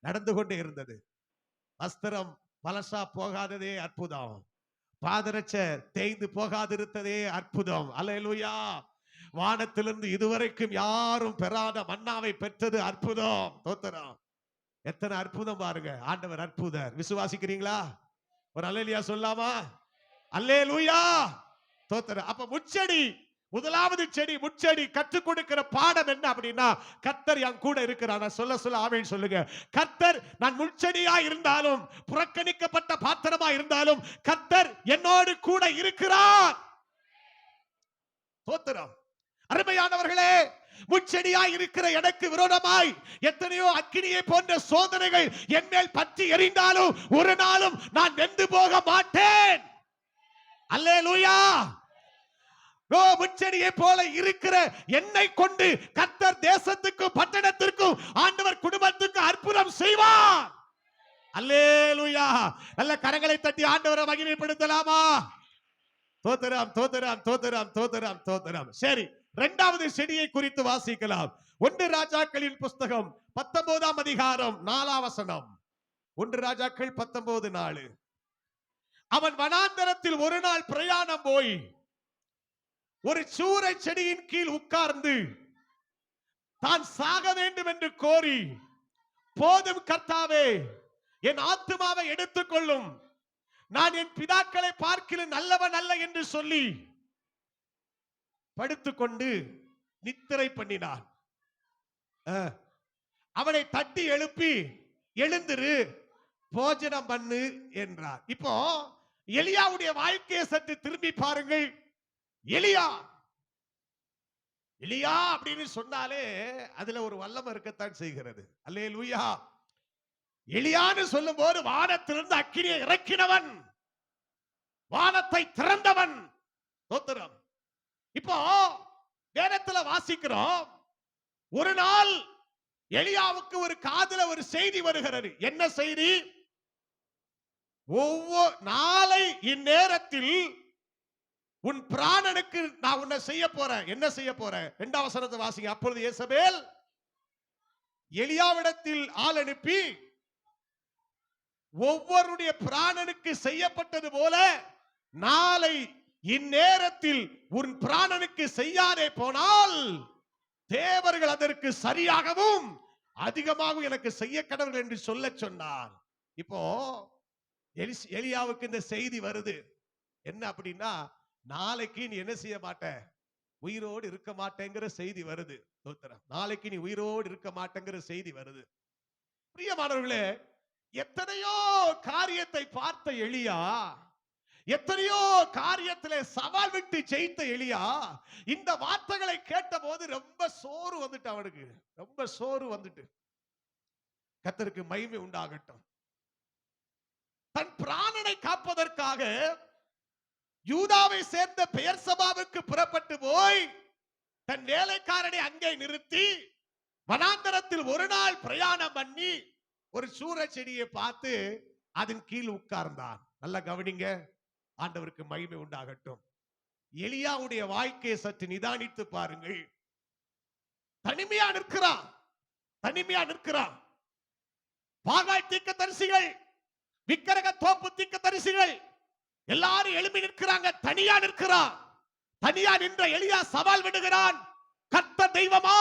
S1: நடந்து கொண்டே இருந்தது. வஸ்திரம் பலசா போகாததே அற்புதம். பாதரட்ச தேய்ந்து போகாதிருந்ததே அற்புதம். அல்லேலூயா. வானத்திலிருந்து இதுவரைக்கும் யாரும் பெறாத மன்னாவை பெற்றது அற்புதம். ஸ்தோத்திரம். எத்தனை அற்புதம் பாருங்க. ஆண்டவர் அற்புதர். விசுவாசிக்கிறீங்களா? ஒரு அல்லேலூயா சொல்லாமா? அல்லேலூயா. ஸ்தோத்திரம். அப்ப முட்செடி, முதலாவது செடி முட்செடி கற்றுக் கொடுக்கிற பாடம் என்ன அப்படின்னா, கர்த்தர் என் கூட இருக்கிறார். சொல்ல சொல்ல ஆமென் சொல்லுங்க. கர்த்தர், நான் முட்செடியா இருந்தாலும் புறக்கணிக்கப்பட்ட பாத்திரமா இருந்தாலும் கர்த்தர் என்னோடு கூட இருக்கிறார். ஸ்தோத்திரம். அருமையானவர்களே, முட்செடியாய் இருக்கிற எனக்கு விரோதமாய் எத்தனையோ அக்கினியை போன்ற சோதனைகள் என் மேல் பற்றி எரிந்தாலும் ஒரு நாளும் நான் வெந்து போக மாட்டேன். அல்லேலூயா. முட்செடியை போல இருக்கிற என்னை கொண்டு கர்த்தர் தேசத்துக்கும் பட்டணத்திற்கும் ஆண்டவர் குடும்பத்துக்கும் அற்புதம் செய்வார். அல்லேலூயா. நல்ல கரங்களை தட்டி ஆண்டவரை மகிமைப்படுத்தலாமா? தோத்திரம் தோத்திரம் தோத்திரம் தோத்திரம் தோத்திரம். சரி, இரண்டாவது செடியை குறித்து வாசிக்கலாம். 1 ராஜாக்களின் புஸ்தகம் 19ஆம் அதிகாரம் 4ஆம் வசனம். 1 ராஜாக்கள் 19:4. அவன் வனாந்தரத்தில் ஒரு நாள் பிரயாணம் போய் ஒரு சூரை செடியின் கீழ் உட்கார்ந்து தான் சாக வேண்டும் என்று கோரி, போதும் கர்த்தாவே, என் ஆத்துமாவை எடுத்துக்கொள்ளும், நான் என் பிதாக்களை பார்க்கிலும் நல்லவன் அல்ல என்று சொல்லி படுத்துக்கொண்டு நித்திரை பண்ணினான். அவனை தட்டி எழுப்பி, எழுந்திரு, போஜனம் பண்ணு என்றார். இப்போ எலியாவுடைய வாழ்க்கையை சற்று திரும்பி பாருங்கள். எலியா எலியா அப்படின்னு சொன்னாலே அதுல ஒரு வல்லமை இருக்கத்தான் செய்கிறது. அல்லேலூயா. எலியான்னு சொல்லும் போது வானத்திலிருந்து அக்கினியை இறக்கினவன், வானத்தை திறந்தவன். ஸ்தோத்திரம். இப்போ வேதத்துல வாசிக்கிறோம், ஒரு நாள் எலியாவுக்கு ஒரு காதுல ஒரு செய்தி வருகிறது. என்ன செய்தி? ஒவ்வொரு நாளை இந்நேரத்தில் உன் பிராணனுக்கு நான் உன்னை செய்ய போறேன். என்ன செய்ய போறேன்? 2ஆம் வசனத்தை வாசிங்க. அப்பொழுது யேசபேல் எலியாவிடத்தில் ஆள் அனுப்பி, ஒவ்வொருடைய பிராணனுக்கு செய்யப்பட்டது போல நாளை இந்நேரத்தில் உன் பிராணனுக்கு செய்யாதே போனால் தேவர்கள் அதற்கு சரியாகவும் அதிகமாகவும் எனக்கு செய்ய கடவுள் என்று சொல்ல சொன்னார். இப்போ எலியாவுக்கு இந்த செய்தி வருது. என்ன அப்படின்னா, நாளைக்கு நீ என்ன செய்ய மாட்ட, உயிரோடு இருக்க மாட்டேங்கிற செய்தி வருது. நாளைக்கு நீ உயிரோடு இருக்க மாட்டேங்கிற செய்தி வருது. பிரியமானவர்களே, எத்தனையோ காரியத்தை பார்த்த எலியா, எத்தனையோ காரியத்திலே சவால் விட்டு ஜெயித்த எலியா, இந்த வார்த்தைகளை கேட்ட போது ரொம்ப சோறு வந்துட்டு, அவனுக்கு ரொம்ப சோறு வந்துட்டு. கர்த்தருக்கு மகிமை உண்டாகட்டும். தன் பிராணனை காப்பதற்காக யூதாவை சேர்ந்த பெயர்சபாவுக்கு புறப்பட்டு போய் தன் வேலைக்காரனை அங்கே நிறுத்தி வனாந்தரத்தில் ஒரு நாள் பிரயாணம் பண்ணி ஒரு சூர செடியை பார்த்து அதன் கீழ் உட்கார்ந்தான். நல்ல கவனிங்க, ஆண்டவருக்கு மகிமை உண்டாகட்டும். எலியாவுடைய வாழ்க்கையை சற்று நிதானித்து பாருங்கள். தனிமையா நிற்கிறான், தனிமையா நிற்கிறான். பாகால் தீர்க்கதரிசிகள், விக்கிரக தோப்பு தீர்க்கதரிசிகள் எல்லாரும் எழுப்பி நிற்கிறாங்க, தனியா நிற்கிறான். தனியா நின்ற எலியா சவால் விடுகிறான். கர்த்தர் தெய்வமா,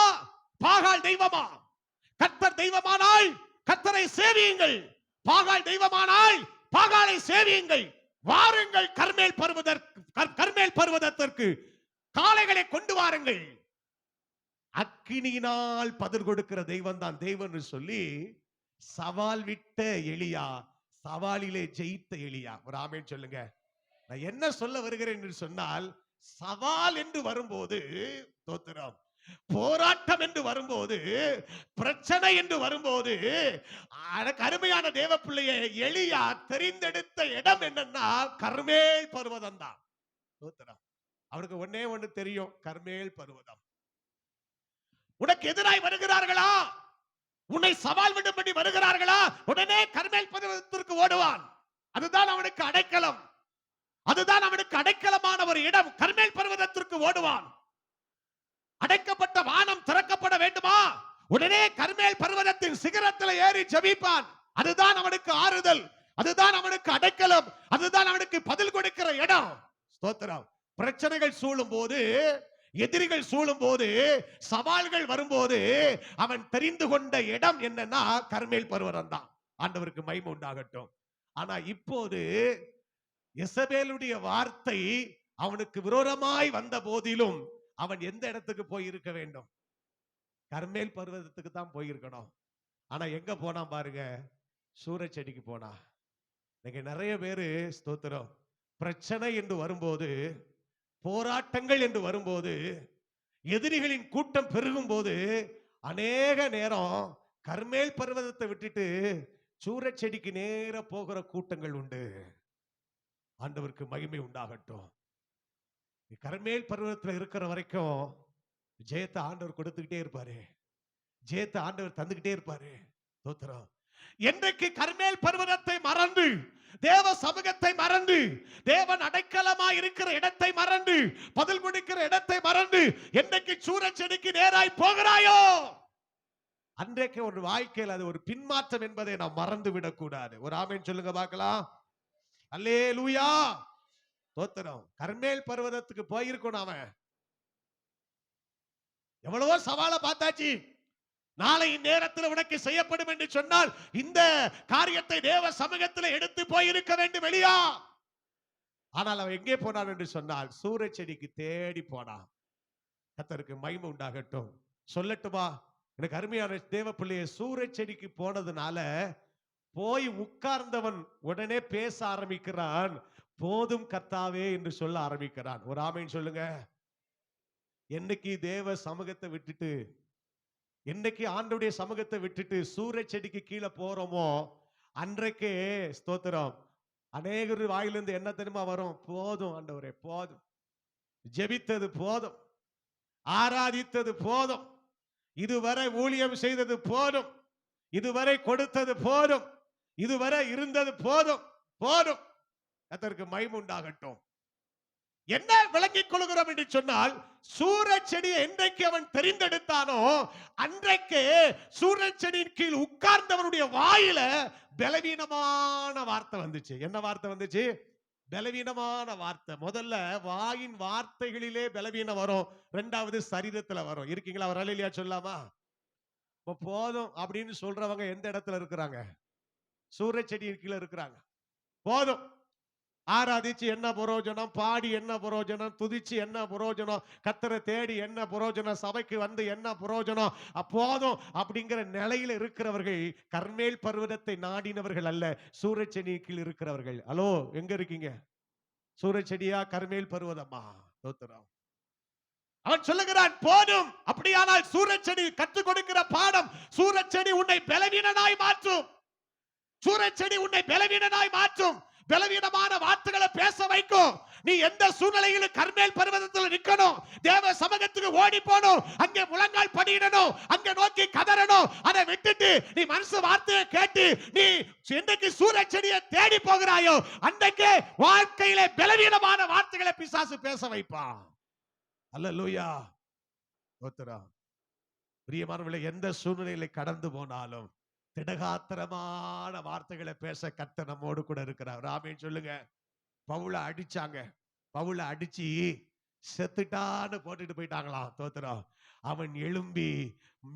S1: பாகால் தெய்வமா? கர்த்தர் தெய்வமானால் கர்த்தரை சேவியுங்கள், பாகால் தெய்வமானால் பாகாலை சேவியுங்கள். வாருங்கள் கர்மேல் பர்வதத்திற்கு காளைகளை கொண்டு வாருங்கள். அக்கினியினால் பதில் கொடுக்கிற தெய்வம் தான் தெய்வம் சொல்லி சவால் விட்ட எலியா, சவாலிலே ஜெயித்த எலியா. ஒரு ஆமென் சொல்லுங்க. நான் என்ன சொல்ல வருகிறேன் என்று சொன்னால், சவால் என்று வரும்போது, தோத்திரம், போராட்டம் என்று வரும்போது, பிரச்சனை என்று வரும்போது, அருமையான தேவ பிள்ளையே, எலியா தெரிந்தெடுத்த இடம் என்னன்னா கர்மேல் பர்வதம் தான். தோத்திரம். அவருக்கு ஒன்னே ஒண்ணு தெரியும், கர்மேல் பர்வதம். உனக்கு எதிராய் வருகிறார்களா, உன்னை சவால் விடும்படி வருகிறார்களா, உடனே கர்மேல் பர்வதத்திற்கு ஓடுவான். அதுதான் அவனுக்கு அடைக்கலம், அதுதான் அவனுக்கு அடைக்கலமான ஒரு இடம். கர்மேல் பர்வதத்திற்கு ஓடுவான். அடைக்கப்பட்ட வானம் திறக்கப்பட வேண்டுமா, உடனே கர்மேல் பர்வதத்தின் சிகரத்தில் ஏறி ஜெபிப்பான். அதுதான் அவனுக்கு ஆறுதல், அதுதான் அவனுக்கு அடைக்கலம், அதுதான் அவனுக்கு பதில் கொடுக்கிற இடம். ஸ்தோத்திரம். பிரச்சனைகள் சூழும் போது, எதிரிகள் சூழும் போது, சவால்கள் வரும்போது அவன் தெரிந்து கொண்ட இடம் என்னன்னா கர்மேல் பர்வதம் தான். ஆண்டவருக்கு மகிமை உண்டாகட்டும். ஆனா இப்போது யெசபேலுடைய வார்த்தை அவனுக்கு விரோதமாய் வந்த போதிலும் அவன் எந்த இடத்துக்கு போய் இருக்க வேண்டும்? கர்மேல் பர்வதத்துக்கு தான் போயிருக்கணும். ஆனா எங்க போனா பாருங்க, சூரச்செடிக்கு போனா. நீங்க நிறைய பேரு, ஸ்தோத்திரம், பிரச்சனை என்று வரும்போது, போராட்டங்கள் என்று வரும்போது, எதிரிகளின் கூட்டம் பெருகும் போது அநேக நேரம் கர்மேல் பர்வதத்தை விட்டுட்டு சூரச்செடிக்கு நேர போகிற கூட்டங்கள் உண்டு. ஆண்டவருக்கு மகிமை உண்டாகட்டும். கர்மேல் பர்வதத்தில் இருக்கிற வரைக்கும் ஜெயத்தை ஆண்டவர் கொடுத்துக்கிட்டே இருப்பாரு, ஜெயத்தை ஆண்டவர் தந்துகிட்டே இருப்பாரு. தோத்திரம். என்றைக்கு கர்மேல் பர்வதத்தை மறந்து, தேவ சமூகத்தை மறந்து, தேவன் அடைக்கலமா இருக்கிற இடத்தை மறந்து, பதில் கொடுக்கிற இடத்தை மறந்து என்றைக்கு சூரச்செடிக்கு நேராய் போகிறாயோ, அன்றைக்கு ஒரு வாழ்க்கையில் அது ஒரு பின்மாற்றம் என்பதை நாம் மறந்து விடக்கூடாது. ஒரு ஆமென் சொல்லுங்க பார்க்கலாம். அல்லேலூயா. தோத்திரம். கர்மேல் பர்வதத்துக்கு போயிருக்கணும். அவன் எவ்வளவோ சவாலை பார்த்தாச்சு. நாளை நேரத்தில் உனக்கு செய்யப்படும் என்று சொன்னால் இந்த காரியத்தை தேவ சமூகத்தில் எடுத்து போயிருக்க வேண்டும் வெளியா. ஆனால் அவன் எங்கே போனான் என்று சொன்னால் சூரச்செடிக்கு தேடி போனான். கர்த்தருக்கு மகிமை உண்டாகட்டும். சொல்லட்டுமா, எனக்கு அருமையான தேவ பிள்ளையை, சூரச்செடிக்கு போனதுனால போய் உட்கார்ந்தவன் உடனே பேச ஆரம்பிக்கிறான். போதும் கர்த்தாவே என்று சொல்ல ஆரம்பிக்கிறான். ஒரு ஆமென் சொல்லுங்க. என்னைக்கு தேவ சமூகத்தை விட்டுட்டு, என்னைக்கு ஆண்டவருடைய சமூகத்தை விட்டுட்டு சூரச் செடிக்கு கீழே போறோமோ, அன்றைக்கே ஸ்தோத்திரம், அநேகர் வாயிலிருந்து என்ன தெரியுமா வரும்? போதும் ஆண்டவரே, போதும். ஜெபித்தது போதும், ஆராதித்தது போதும், இதுவரை ஊழியம் செய்தது போதும், இதுவரை கொடுத்தது போதும், இதுவரை இருந்தது போதும், போதும். கர்த்தருக்கு மகிமை உண்டாகட்டும். என்ன விளங்கிக் கொள்கிறோம் என்று சொன்னால், சூரச் செடியை என்றைக்கு அவன் தெரிந்தெடுத்தானோ அன்றைக்கு சூரச் செடியின் கீழ் உட்கார்ந்தவனுடைய வாயில பலவீனமான வார்த்தை வந்துச்சு. என்ன வார்த்தை வந்துச்சு? பலவீனமான வார்த்தை. முதல்ல வாயின் வார்த்தைகளிலே பலவீனம் வரும், இரண்டாவது சரீரத்துல வரும். இருக்கீங்களா? அவர் அல்லேலூயா சொல்லாமா? போதும் அப்படின்னு சொல்றவங்க எந்த இடத்துல இருக்கிறாங்க? சூரச் செடியின் கீழே இருக்கிறாங்க. போதும், ஆராதிச்சு என்ன பிரயோஜனம், பாடி என்ன பிரயோஜனம், துதிச்சு என்ன பிரயோஜனம், கர்த்தரை தேடி என்ன பிரயோஜனம், சபைக்கு வந்து என்ன பிரயோஜனம், அப்போதும் அப்படிங்கிற நிலையில இருக்கிறவர்கள் கர்மேல் பர்வதத்தை நாடினவர்கள் அல்ல, சூரச் செடியின் கீழ் இருக்கிறவர்கள். ஹலோ, எங்க இருக்கீங்க? சூரச் செடியா கர்மேல் பர்வதமா? ஸ்தோத்திரம். அவன் சொல்லுகிறான் போதும். அப்படியானால் சூரச் செடி கற்றுக் கொடுக்கிற பாடம், சூரச் செடி உன்னை பலவீனனாய் மாற்றும். சூரச் செடி உன்னை பலவீனனாய் மாற்றும். பலவீனமான வார்த்தைகளை பேச வைக்கும். நீ எந்த சூழ்நிலையிலும் கர்மேல் பர்வதத்தில் நிக்கணும், தேவ சமூகத்துக்கு ஓடி போகணும், அங்கே முழங்கால் படியிடணும், அங்கே நோக்கி கதறணும். அதை விட்டுட்டு நீ மனுஷ வார்த்தையை கேட்டு நீ என்றைக்கு சூரச் செடியை தேடி போகிறாயோ அன்றைக்கு வாழ்க்கையிலே பலவீனமான வார்த்தைகளை பிசாசு பேச வைப்பான். அல்லேலூயா, ஸ்தோத்திரம். பிரியமானவர்களே, எந்த சூழ்நிலையில கடந்து போனாலும் திடகாத்திரமான வார்த்தைகளை பேச கர்த்தர் நம்மோடு கூட இருக்கிறார். ஆமென் சொல்லுங்க. பவுல அடிச்சாங்க, பவுல அடிச்சு செத்துட்டான்னு போட்டுட்டு போயிட்டாங்களாம். ஸ்தோத்திரம். அவன் எழும்பி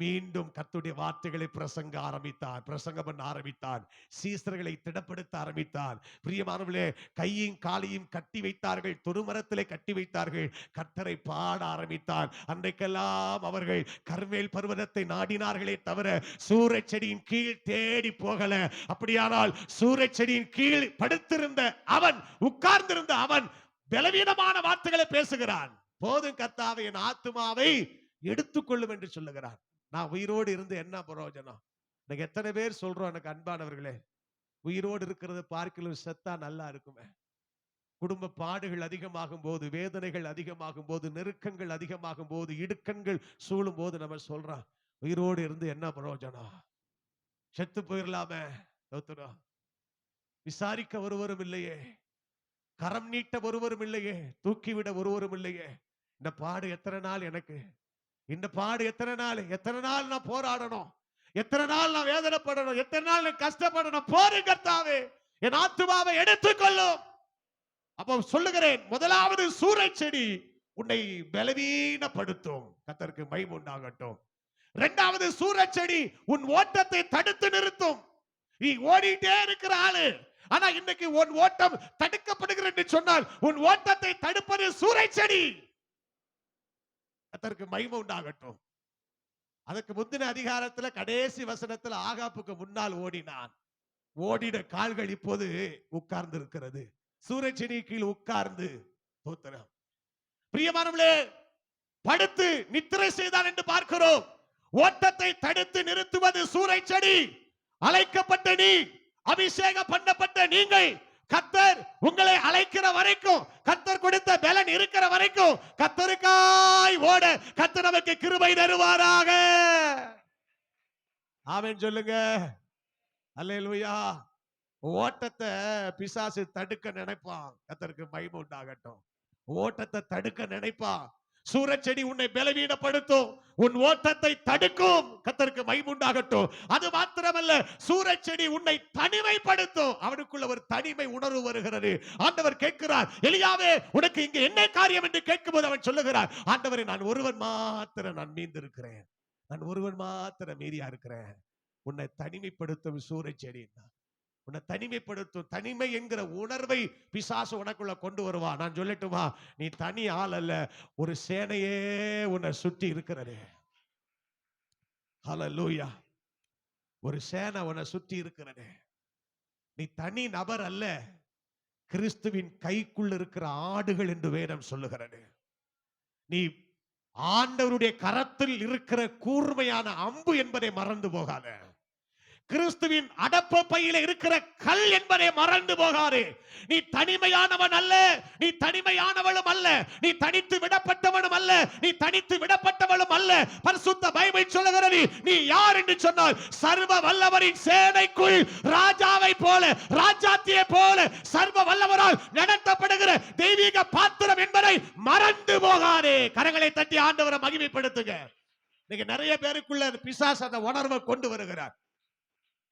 S1: மீண்டும் கர்த்தருடைய வார்த்தைகளை பிரசங்கம் பண்ண ஆரம்பித்தான். சீசர்களை திடப்படுத்த ஆரம்பித்தான். பிரியமானவர்களே, கையும் காலையும் கட்டி வைத்தார்கள், தொடுமரத்திலே கட்டி வைத்தார்கள். கர்த்தரை பாட ஆரம்பித்தான். அன்றைக்கெல்லாம் அவர்கள் கர்மேல் பர்வதத்தை நாடினார்களே தவிர சூரச் செடியின் கீழ் தேடி போகல. அப்படியானால் சூரச் செடியின் கீழ் படுத்திருந்த அவன், உட்கார்ந்திருந்த அவன் பலவீனமான வார்த்தைகளை பேசுகிறான். போதும் கர்த்தாவே, என் ஆத்துமாவை எடுத்துக்கொள்ளும் என்று சொல்லுகிறான். நான் உயிரோடு இருந்து என்ன பிரயோஜனம்? எனக்கு எத்தனை பேர் சொல்றோம், எனக்கு அன்பானவர்களே, உயிரோடு இருக்கிறது பார்க்கலும் செத்தா நல்லா இருக்குமே. குடும்ப பாடுகள் அதிகமாகும் போது, வேதனைகள் அதிகமாகும் போது, நெருக்கங்கள் அதிகமாகும் போது, இடுக்கண்கள் சூழும் போது நம்ம சொல்றோம், உயிரோடு இருந்து என்ன பிரயோஜனம்? செத்து போயிடலாமே. விசாரிக்க ஒருவரும் இல்லையே, கரம் நீட்ட ஒருவரும் இல்லையே, தூக்கிவிட ஒருவரும் இல்லையே. இந்த பாடு எத்தனை நாள் எனக்கு? இந்த பாடு எத்தனை நாள் நான் போராடணும்? எத்தனை நாள் நான் வேதனைப்படணும்? எத்தனை நாள் நான் கஷ்டப்படணும்? போரு கர்த்தாவே, என் ஆத்துமாவை எடுத்துக்கொள்ளும். அப்ப சொல்லுகிறேன், முதலாவது சூரச் செடி உன்னை பலவீனப்படுத்தும். கர்த்தருக்கு மகிமை உண்டாகட்டும். இரண்டாவது சூரச் செடி உன் ஓட்டத்தை தடுத்து நிறுத்தும். நீ ஓடிட்டே இருக்கிற ஆளு, ஆனா இன்னைக்கு உன் ஓட்டம் தடுக்கப்படுகிறது என்று சொன்னால் உன் ஓட்டத்தை தடுப்பது சூரச் செடி. கர்த்தருக்கு மகிமை உண்டாகட்டும். அதுக்கு முந்தின அதிகாரத்துல கடைசி வசனத்துல ஆகாப்புக்கு முன்னால் ஓடினான். ஓடின கால்கள் இப்போது உட்கார்ந்து இருக்கிறது. சூரச் செடி கீழ் உட்கார்ந்து, ஸ்தோத்திரம். பிரியமானவர்களே, படுத்து நித்திரை செய்தான் என்று பார்க்கிறோம். ஓட்டத்தை தடுத்து நிறுத்துவது சூரச் செடி. அழைக்கப்பட்ட நீ, அபிஷேகம் பண்ணப்பட்ட நீங்கள், கர்த்தர் உங்களை அழைக்கிற வரைக்கும், கர்த்தர் கொடுத்த பலன் இருக்கிற வரைக்கும் கர்த்தருக்காய் ஓட கர்த்தர் நமக்கு கிருபை தருவாராக. ஆமென் சொல்லுங்க. அல்லேலூயா. ஓட்டத்தை பிசாசு தடுக்க நினைப்பான். கர்த்தருக்கு மகிமை உண்டாகட்டும். ஓட்டத்தை தடுக்க நினைப்பான். சூரச் செடி உன்னை பலவீனப்படுத்தும், உன் ஓட்டத்தை தடுக்கும். கர்த்தருக்கு மகிமை உண்டாகட்டும். அது மாத்திரமல்ல, சூரச் செடி உன்னை தனிமைப்படுத்தும். அவனுக்குள்ள ஒரு தனிமை உணர்வு வருகிறது. ஆண்டவர் கேட்கிறார், எலியாவே உனக்கு இங்கே என்ன காரியம் என்று கேட்கும்போது அவன் சொல்லுகிறார், ஆண்டவரே, நான் ஒருவன் மாத்திரம் நான் மீந்திருக்கிறேன், நான் ஒருவன் மாத்திரம் மீதியா இருக்கிறேன். உன்னை தனிமைப்படுத்தும் சூரச் செடி, உன்னை தனிமைப்படுத்தும். தனிமை என்கிற உணர்வை பிசாசு உனக்குள்ள கொண்டு வருவான். நான் சொல்லட்டுமா, நீ தனி ஆள் அல்ல, ஒரு சேனையே உன்னை சுற்றி இருக்கிறது. ஹல்லேலூயா. ஒரு சேனை உன்னை சுற்றி இருக்கிறது. நீ தனி நபர் அல்ல, கிறிஸ்துவின் கைக்குள் இருக்கிற ஆடுகள் என்று வேதம் சொல்லுகிறது. நீ ஆண்டவருடைய கரத்தில் இருக்கிற கூர்மையான அம்பு என்பதை மறந்து போகாத. கிறிஸ்துவின் அடப்ப பையில இருக்கிற கல் என்பதை மறந்து போகாதே. நீ தனிமையானவன் அல்ல, நீ தனிமையானவளும் அல்ல, நீ தனித்து விடப்பட்டவனும் அல்ல, நீ தனித்து விடப்பட்டவளும் அல்ல. பரிசுத்த பைபிள் சொல்லுகிறது, நீ யார் என்று சொன்னால் சர்வ வல்லவரின் சேனைக்குள் ராஜாவை போல, ராஜாத்தியை போல சர்வ வல்லவரால் நடத்தப்படுகிற தெய்வீக பாத்திரம் என்பதை மறந்து போகாதே. கரங்களை தட்டி ஆண்டவரை மகிமைப்படுத்துங்க. நீங்க நிறைய பேருக்குள்ள பிசாசு அந்த உணர்வை கொண்டு வருகிறார்.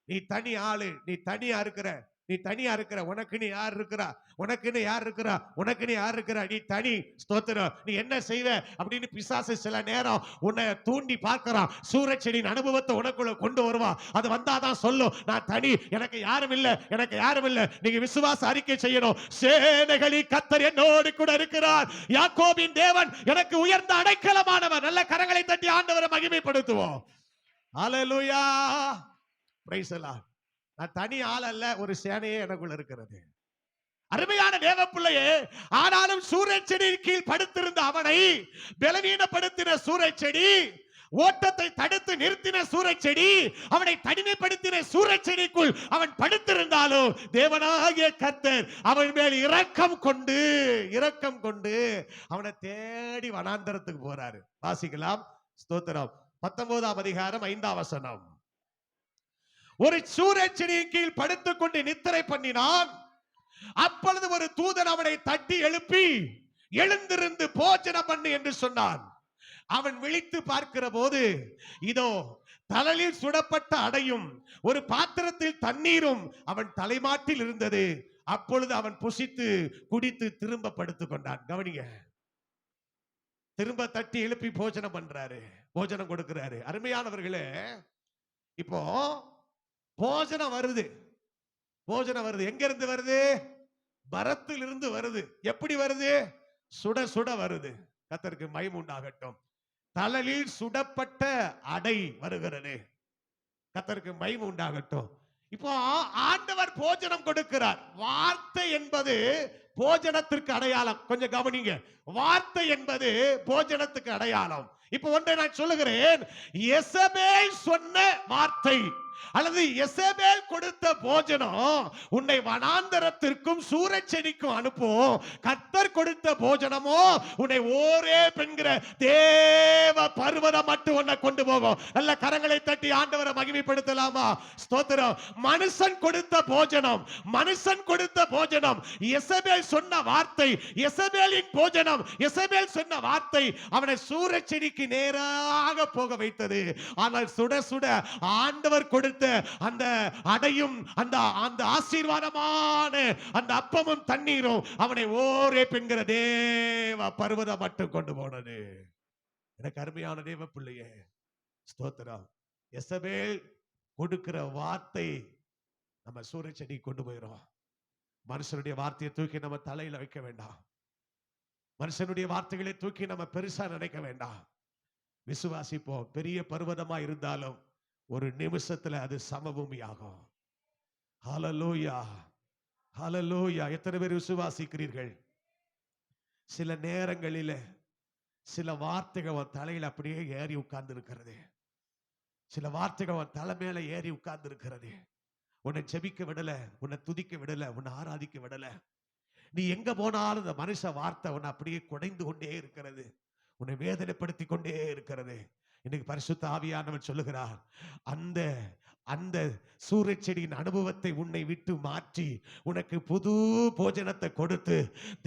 S1: நீ தனி ஆளு, நீ தனியா இருக்கிற, நீ தனியா இருக்கிற, உனக்குன்னு யார் இருக்கிறா, உனக்குன்னு யார் இருக்கிறா, உனக்குன்னு யார் இருக்கிறா, நீ தனி. ஸ்தோத்திரம். நீ என்ன செய்வ அப்படின்னு பிசாசு சில நேரம் உன்னை தூண்டி பார்க்கிறான். சூரச்செடியின் அனுபவத்தை உனக்குள்ள கொண்டு வருவான். அது வந்தாதான் சொல்லும், நான் தனி, எனக்கு யாரும் இல்ல, எனக்கு யாரும் இல்ல. நீங்க விசுவாச அறிக்கை செய்யணும். சேனைகளின் கர்த்தர் என்னோடு கூட இருக்கிறார், யாக்கோபின் தேவன் எனக்கு உயர்ந்த அடைக்கலமானவர். நல்ல கரங்களை தட்டி ஆண்டவரை மகிமைப்படுத்துவோம். ஹல்லேலூயா. Praise the Lord. நான் தனி ஆள் அல்ல, ஒரு சேனையே எனக்குள்ள இருக்கிறது. அருமையான தேவ பிள்ளையே, ஆனாலும் சூரச்செடியின் கீழ் படுத்திருந்த அவனை பலவீனப்படுத்தின சூரச்செடி, ஓட்டத்தை தடுத்து நிறுத்தின சூரச்செடி, அவனை தனிமைப்படுத்தின சூரச்செடிக்குள் அவன் படுத்திருந்தாலும் தேவனாகிய கர்த்தர் அவன் மேல் இரக்கம் கொண்டு அவனை தேடி வனாந்தரத்துக்கு போறாரு. வாசிக்கலாம். ஸ்தோத்திரம். 19ஆம் அதிகாரம் 5ஆம் வசனம். ஒரு சூரச்செடியின் கீழ் படுத்துக் கொண்டு நித்திரை பண்ணினான். அப்பொழுது ஒரு தூதன் அவனை தட்டி எழுப்பி, எழுந்திருந்து போஜனம் பண்ணு என்று சொன்னான். அவன் விழித்து பார்க்கிற போது இதோ தலையில் சுடப்பட்ட அடையும் ஒரு பாத்திரத்தில் தண்ணீரும் அவன் தலைமாட்டில் இருந்தது. அப்பொழுது அவன் புசித்து குடித்து திரும்ப படுத்துக் கொண்டான். கவனிங்க, திரும்ப தட்டி எழுப்பி போஜனம் பண்றாரு, போஜனம் கொடுக்கிறாரு. அருமையானவர்களே, இப்போ போஜனம் வருது, போஜனம் வருது. எங்க இருந்து வருது? பரத்தில் இருந்து வருது. எப்படி வருது? சுட சுட வருது. கர்த்தருக்கு மகிமை உண்டாகட்டும். தலையில் சுடப்பட்ட அடை வருகிறது. கர்த்தருக்கு மகிமை உண்டாகட்டும். இப்போ ஆண்டவர் போஜனம் கொடுக்கிறார். வார்த்தை என்பது போஜனத்திற்கு அடையாளம். கொஞ்சம் கவனிங்க, வார்த்தை என்பது போஜனத்துக்கு அடையாளம். இப்போ ஒன்றை நான் சொல்லுகிறேன், எசபேல் சொன்ன வார்த்தை அல்லது எசபேல் கொடுத்த போஜனம் உன்னை வனாந்தரத்திற்கும் சூரச்செடிக்கும் அனுப்பும். கர்த்தர் கொடுத்த போஜனமோ உன்னை ஓரே பெண்கிற தேவ பர்வதம் மட்டும் உன்னை கொண்டு போகும். நல்ல கரங்களை தட்டி ஆண்டவரை மகிமைப்படுத்தலாமா? ஸ்தோத்திரம். மனுஷன் கொடுத்த போஜனம், மனுஷன் கொடுத்த போஜனம், எசபேல் சொன்ன வார்த்தை, எசபேலின் போஜனம், எசபேல் சொன்ன வார்த்தை அவனை சூரச்செடிக்கு நேராக போக வைத்தது. ஆனால் சுட சுட ஆண்டவர் கொடுத்த அந்த அடையும் அந்த ஆசீர்வாதமான அந்த அப்பமும் தண்ணீரும் அவனை ஓரே பெண்கிற தேவ பர்வதம் மட்டும் கொண்டு போனது. எனக்கு அருமையான தேவ பிள்ளையே, ஸ்தோத்திரம். எசபேல் கொடுக்கிற வார்த்தை நம்ம சூரச்செடி கொண்டு போயிடும். மனுஷனுடைய வார்த்தையை தூக்கி நம்ம தலையில வைக்க வேண்டாம். மனுஷனுடைய வார்த்தைகளை தூக்கி நம்ம பெருசா நினைக்க வேண்டாம். விசுவாசிப்போம். பெரிய பர்வதமா இருந்தாலும் ஒரு நிமிஷத்துல அது சமபூமியாகும். ஹல்லேலூயா, ஹல்லேலூயா. எத்தனை பேர் விசுவாசிக்கிறீர்கள்? சில நேரங்களில சில வார்த்தைகள் உன் தலையில அப்படியே ஏறி உட்கார்ந்து இருக்கிறது. சில வார்த்தைகள் உன் தலை மேல ஏறி உட்கார்ந்து இருக்கிறது. உன்னை ஜெபிக்க விடல, உன்னை துதிக்க விடல, உன்னை ஆராதிக்க விடல. நீ எங்க போனாலும் இந்த மனுஷ வார்த்தை உன்னை அப்படியே குடைந்து கொண்டே இருக்கிறது, உன்னை வேதனைப்படுத்தி கொண்டே இருக்கிறது. இன்னைக்கு பரிசுத்த ஆவியானவர் சொல்லுகிறார், அந்த அந்த சூரச்செடியின் அனுபவத்தை உன்னை விட்டு மாற்றி உனக்கு புது போஜனத்தை கொடுத்து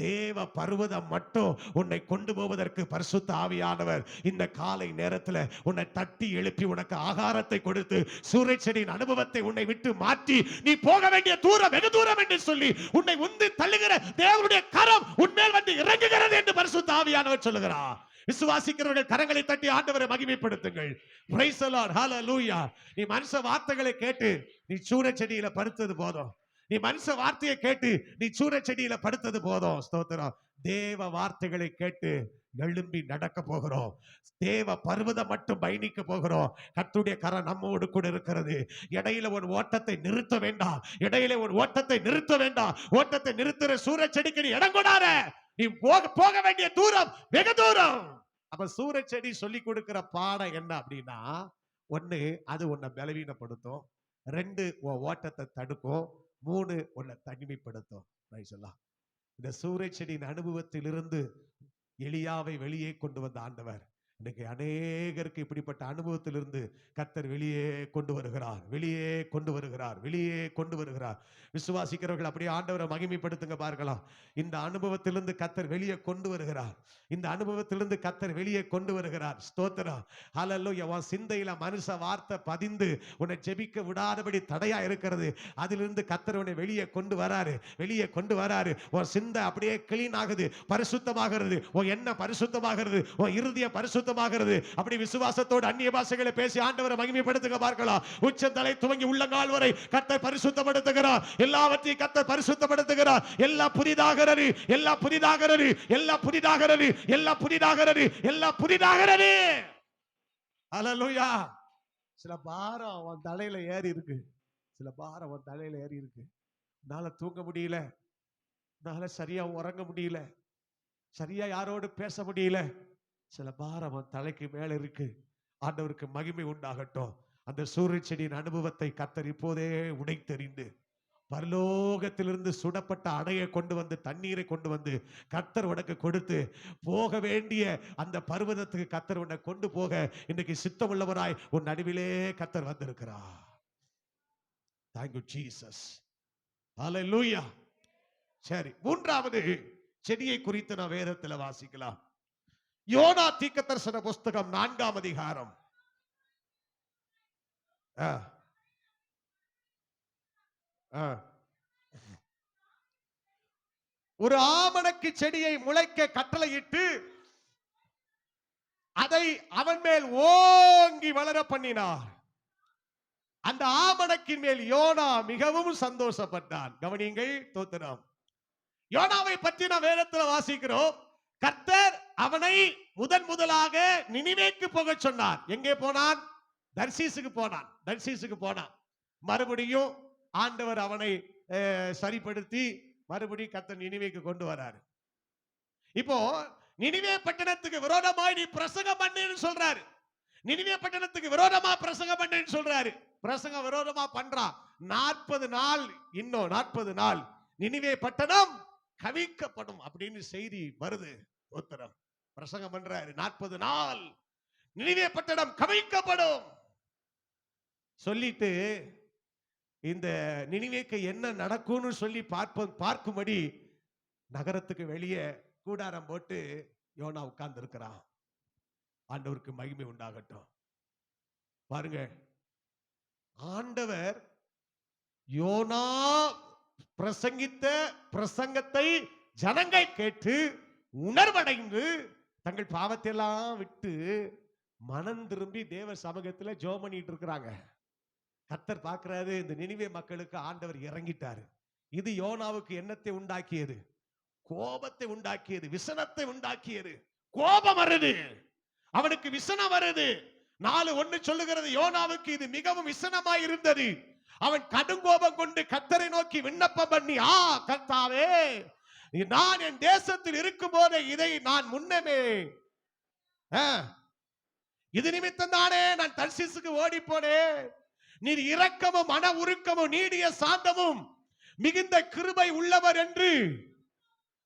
S1: தேவ பர்வதம் மட்டும் உன்னை கொண்டு போவதற்கு பரிசுத்த ஆவியானவர் இந்த காலை நேரத்தில் உன்னை தட்டி எழுப்பி உனக்கு ஆகாரத்தை கொடுத்து சூரச்செடியின் அனுபவத்தை உன்னை விட்டு மாற்றி நீ போக வேண்டிய தூரம் வெகு தூரம் என்று சொல்லி உன்னை உந்தி தள்ளுகிற தேவனுடைய கரம் உன்மேல் வந்து இறங்குகிறது என்று பரிசுத்த ஆவியானவர் சொல்லுகிறார். விசுவாசிக்கிறவர்கள் கரங்களை தட்டி ஆண்டவரை மகிமைப்படுத்துங்கள். பிரைஸ் தி லார்ட், ஹல்லேலூயா. நீ மனுஷ வார்த்தைகளை கேட்டு நீ சூரச்செடியில படுத்தது போதும். நீ மனுஷ வார்த்தையை கேட்டு நீ சூரச்செடியில படுத்தது போதும். ஸ்தோத்திரம். தேவ வார்த்தைகளை கேட்டு எழும்பி நடக்க போகிறோம். தேவ பர்வதம் மட்டும் பயணிக்க போகிறோம். கர்த்தருடைய கரம் நம்மோடு கூட இருக்கிறது. இடையில ஒரு ஓட்டத்தை நிறுத்த வேண்டாம். இடையில ஒரு ஓட்டத்தை நிறுத்த வேண்டாம். ஓட்டத்தை நிறுத்துற சூரச்செடிக்கு நீ இடம் கொடாத. நீ போக வேண்டிய தூரம் வெகு தூரம். அப்ப சூரச்செடி சொல்லி கொடுக்கிற பாடம் என்ன அப்படின்னா, ஒண்ணு அது உன்னை பலவீனப்படுத்தும், 2 ஓட்டத்தை தடுக்கும், 3 உன்னை தனிமைப்படுத்தும். இந்த சூரச்செடியின் அனுபவத்திலிருந்து எலியாவை வெளியே கொண்டு வந்த ஆண்டவர் இன்னைக்கு அநேகருக்கு இப்படிப்பட்ட அனுபவத்திலிருந்து கர்த்தர் வெளியே கொண்டு வருகிறார், வெளியே கொண்டு வருகிறார், வெளியே கொண்டு வருகிறார். விசுவாசிக்கிறவர்கள் அப்படியே ஆண்டவரை மகிமைப்படுத்துங்க பார்க்கலாம். இந்த அனுபவத்திலிருந்து கர்த்தர் வெளியே கொண்டு வருகிறார். இந்த அனுபவத்திலிருந்து கர்த்தர் வெளியே கொண்டு வருகிறார். ஸ்தோத்திரம். ஹல்லேலூயா. உன் சிந்தையில மனுஷ வார்த்தை பதிந்து உன்னை ஜெபிக்க விடாதபடி தடையா இருக்கிறது. அதிலிருந்து கர்த்தர் உன்னை வெளியே கொண்டு வராரு, வெளியே கொண்டு வராரு. உன் சிந்தை அப்படியே கிளீன் ஆகுது, பரிசுத்தமாகிறது. உன் எண்ணம் பரிசுத்தமாகிறது, உன் இருதயம் பரிசுத்தமாகிறது. அப்படி விசுவாசத்தோடு அந்நிய பாஷைகளை பேசி ஆண்டவரை மகிமைப்படுத்துங்க பார்க்கலாம். உச்சந்தலை துவங்கி உள்ளங்கால் வரை கர்த்தர் பரிசுத்தப்படுத்துகிறார். எல்லாவற்றையும் கர்த்தர் பரிசுத்தப்படுத்துகிறார். எல்லாம் புதிதாகிறது, எல்லாம் புதிதாகிறது, எல்லாம் புதிதாகிறது, எல்லாம் புதிதாகிறது, எல்லாம் புதிதாகிறது. ஹல்லேலூயா. சில பாரம் அவன் தலையில ஏறி இருக்கு, சில பாரம் அவன் தலையில ஏறி இருக்கு. என்னால தூங்க முடியல, என்னால சரியா உறங்க முடியல, சரியா யாரோடு பேச முடியல. சில பாரம் அவன் தலைக்கு மேல இருக்கு. ஆண்டவருக்கு மகிமை உண்டாகட்டும். அந்த சூரச்செடியின் அனுபவத்தை கர்த்தர் இப்போதே உடைத்தெறிந்து பரலோகத்திலிருந்து சுடப்பட்ட அடையை கொண்டு வந்து, தண்ணீரை கொண்டு வந்து கர்த்தர் உனக்கு கொடுத்து போக வேண்டிய அந்த பர்வதத்துக்கு கர்த்தர் உன்னை கொண்டு போக இன்னைக்கு சித்தமுள்ளவராய் உன் நடுவிலே கர்த்தர் வந்திருக்கிறார். Thank you Jesus. Hallelujah. சரி, மூன்றாவது செடியை குறித்து நான் வேதத்தில் வாசிக்கலாம். யோனா தீர்க்கதரிசன புஸ்தகம் 4ஆம் அதிகாரம். ஒரு ஆமணக்கு செடியை முளைக்க கட்டளையிட்டு அதை அவன் மேல் ஓங்கி வளர பண்ணினார். அந்த ஆமணக்கின் மேல் யோனா மிகவும் சந்தோஷப்பட்டான். கவனியுங்கள். தோத்திரம். யோனாவை பற்றி நாம் வேதத்தில் வாசிக்கிறோம். கர்த்தர் அவனை முதலாக நினிவேக்கு போக சொன்னார். எங்கே போனான்? தர்சீசுக்கு போனான். தர்சீசுக்கு போனான். மறுபடியும் ஆண்டவர் அவனை சரிப்படுத்தி மறுபடியும் கர்த்தர் நினிவேக்கு கொண்டு வராரு. இப்போ நினிவே பட்டணத்துக்கு விரோதமாய் நீ பிரசங்கம் பண்ணுன்னு சொல்றாரு. நினிவே பட்டணத்துக்கு விரோதமா பிரசங்கம் பண்ணுன்னு சொல்றாரு. பிரசங்கம் விரோதமா பண்றான். 40 நாள், இன்னும் 40 நாள் நினிவே பட்டணம் கவிக்கப்படும் அப்படின்னு செய்தி வருது. உத்தரம் பிரசங்கம் பண்றாரு. 40 நாள் நினிவே பட்டணம் கவிக்கப்படும் சொல்லிட்டு இந்த நினிவேக்கு என்ன நடக்கும்னு சொல்லி பார்க்கும்படி நகரத்துக்கு வெளியே கூடாரம் போட்டு யோனா உட்கார்ந்து இருக்கிறான். ஆண்டவருக்கு மகிமை உண்டாகட்டும். பாருங்க, ஆண்டவர் யோனா பிரசங்கித்த பிரசங்கத்தை ஜனங்கள் கேட்டு உணர்வடைந்து தங்கள் பாவத்தை எல்லாம் விட்டு மனம் திரும்பி தேவ சமூகத்துல ஜெபம் பண்ணிட்டு இருக்கிறாங்க. கர்த்தர் பார்க்கிறாரு, இந்த நினிவே மக்களுக்கு ஆண்டவர் இறங்கிட்டாரு. இது யோனாவுக்கு எண்ணத்தை உண்டாக்கியது, கோபத்தை உண்டாக்கியது, விசனத்தை உண்டாக்கியது. கோபம் வருது, அவனுக்கு விசனம் வருது. 4:1 சொல்லுகிறது, யோனாவுக்கு இது மிகவும் விசனமாய் இருந்தது. அவன் கடுங்கோபம் கொண்டு கர்த்தரை நோக்கி விண்ணப்பம் பண்ணி, கர்த்தாவே, நான் என் தேசத்தில் இருக்கும் போதே இதை நான் முன்னமே இது நிமித்தம் தானே நான் தர்சீசுக்கு ஓடி போனேன். நீர் இரக்கமும் மன உருக்கமும் நீடிய சாந்தமும் மிகுந்த கிருபை உள்ளவர் என்று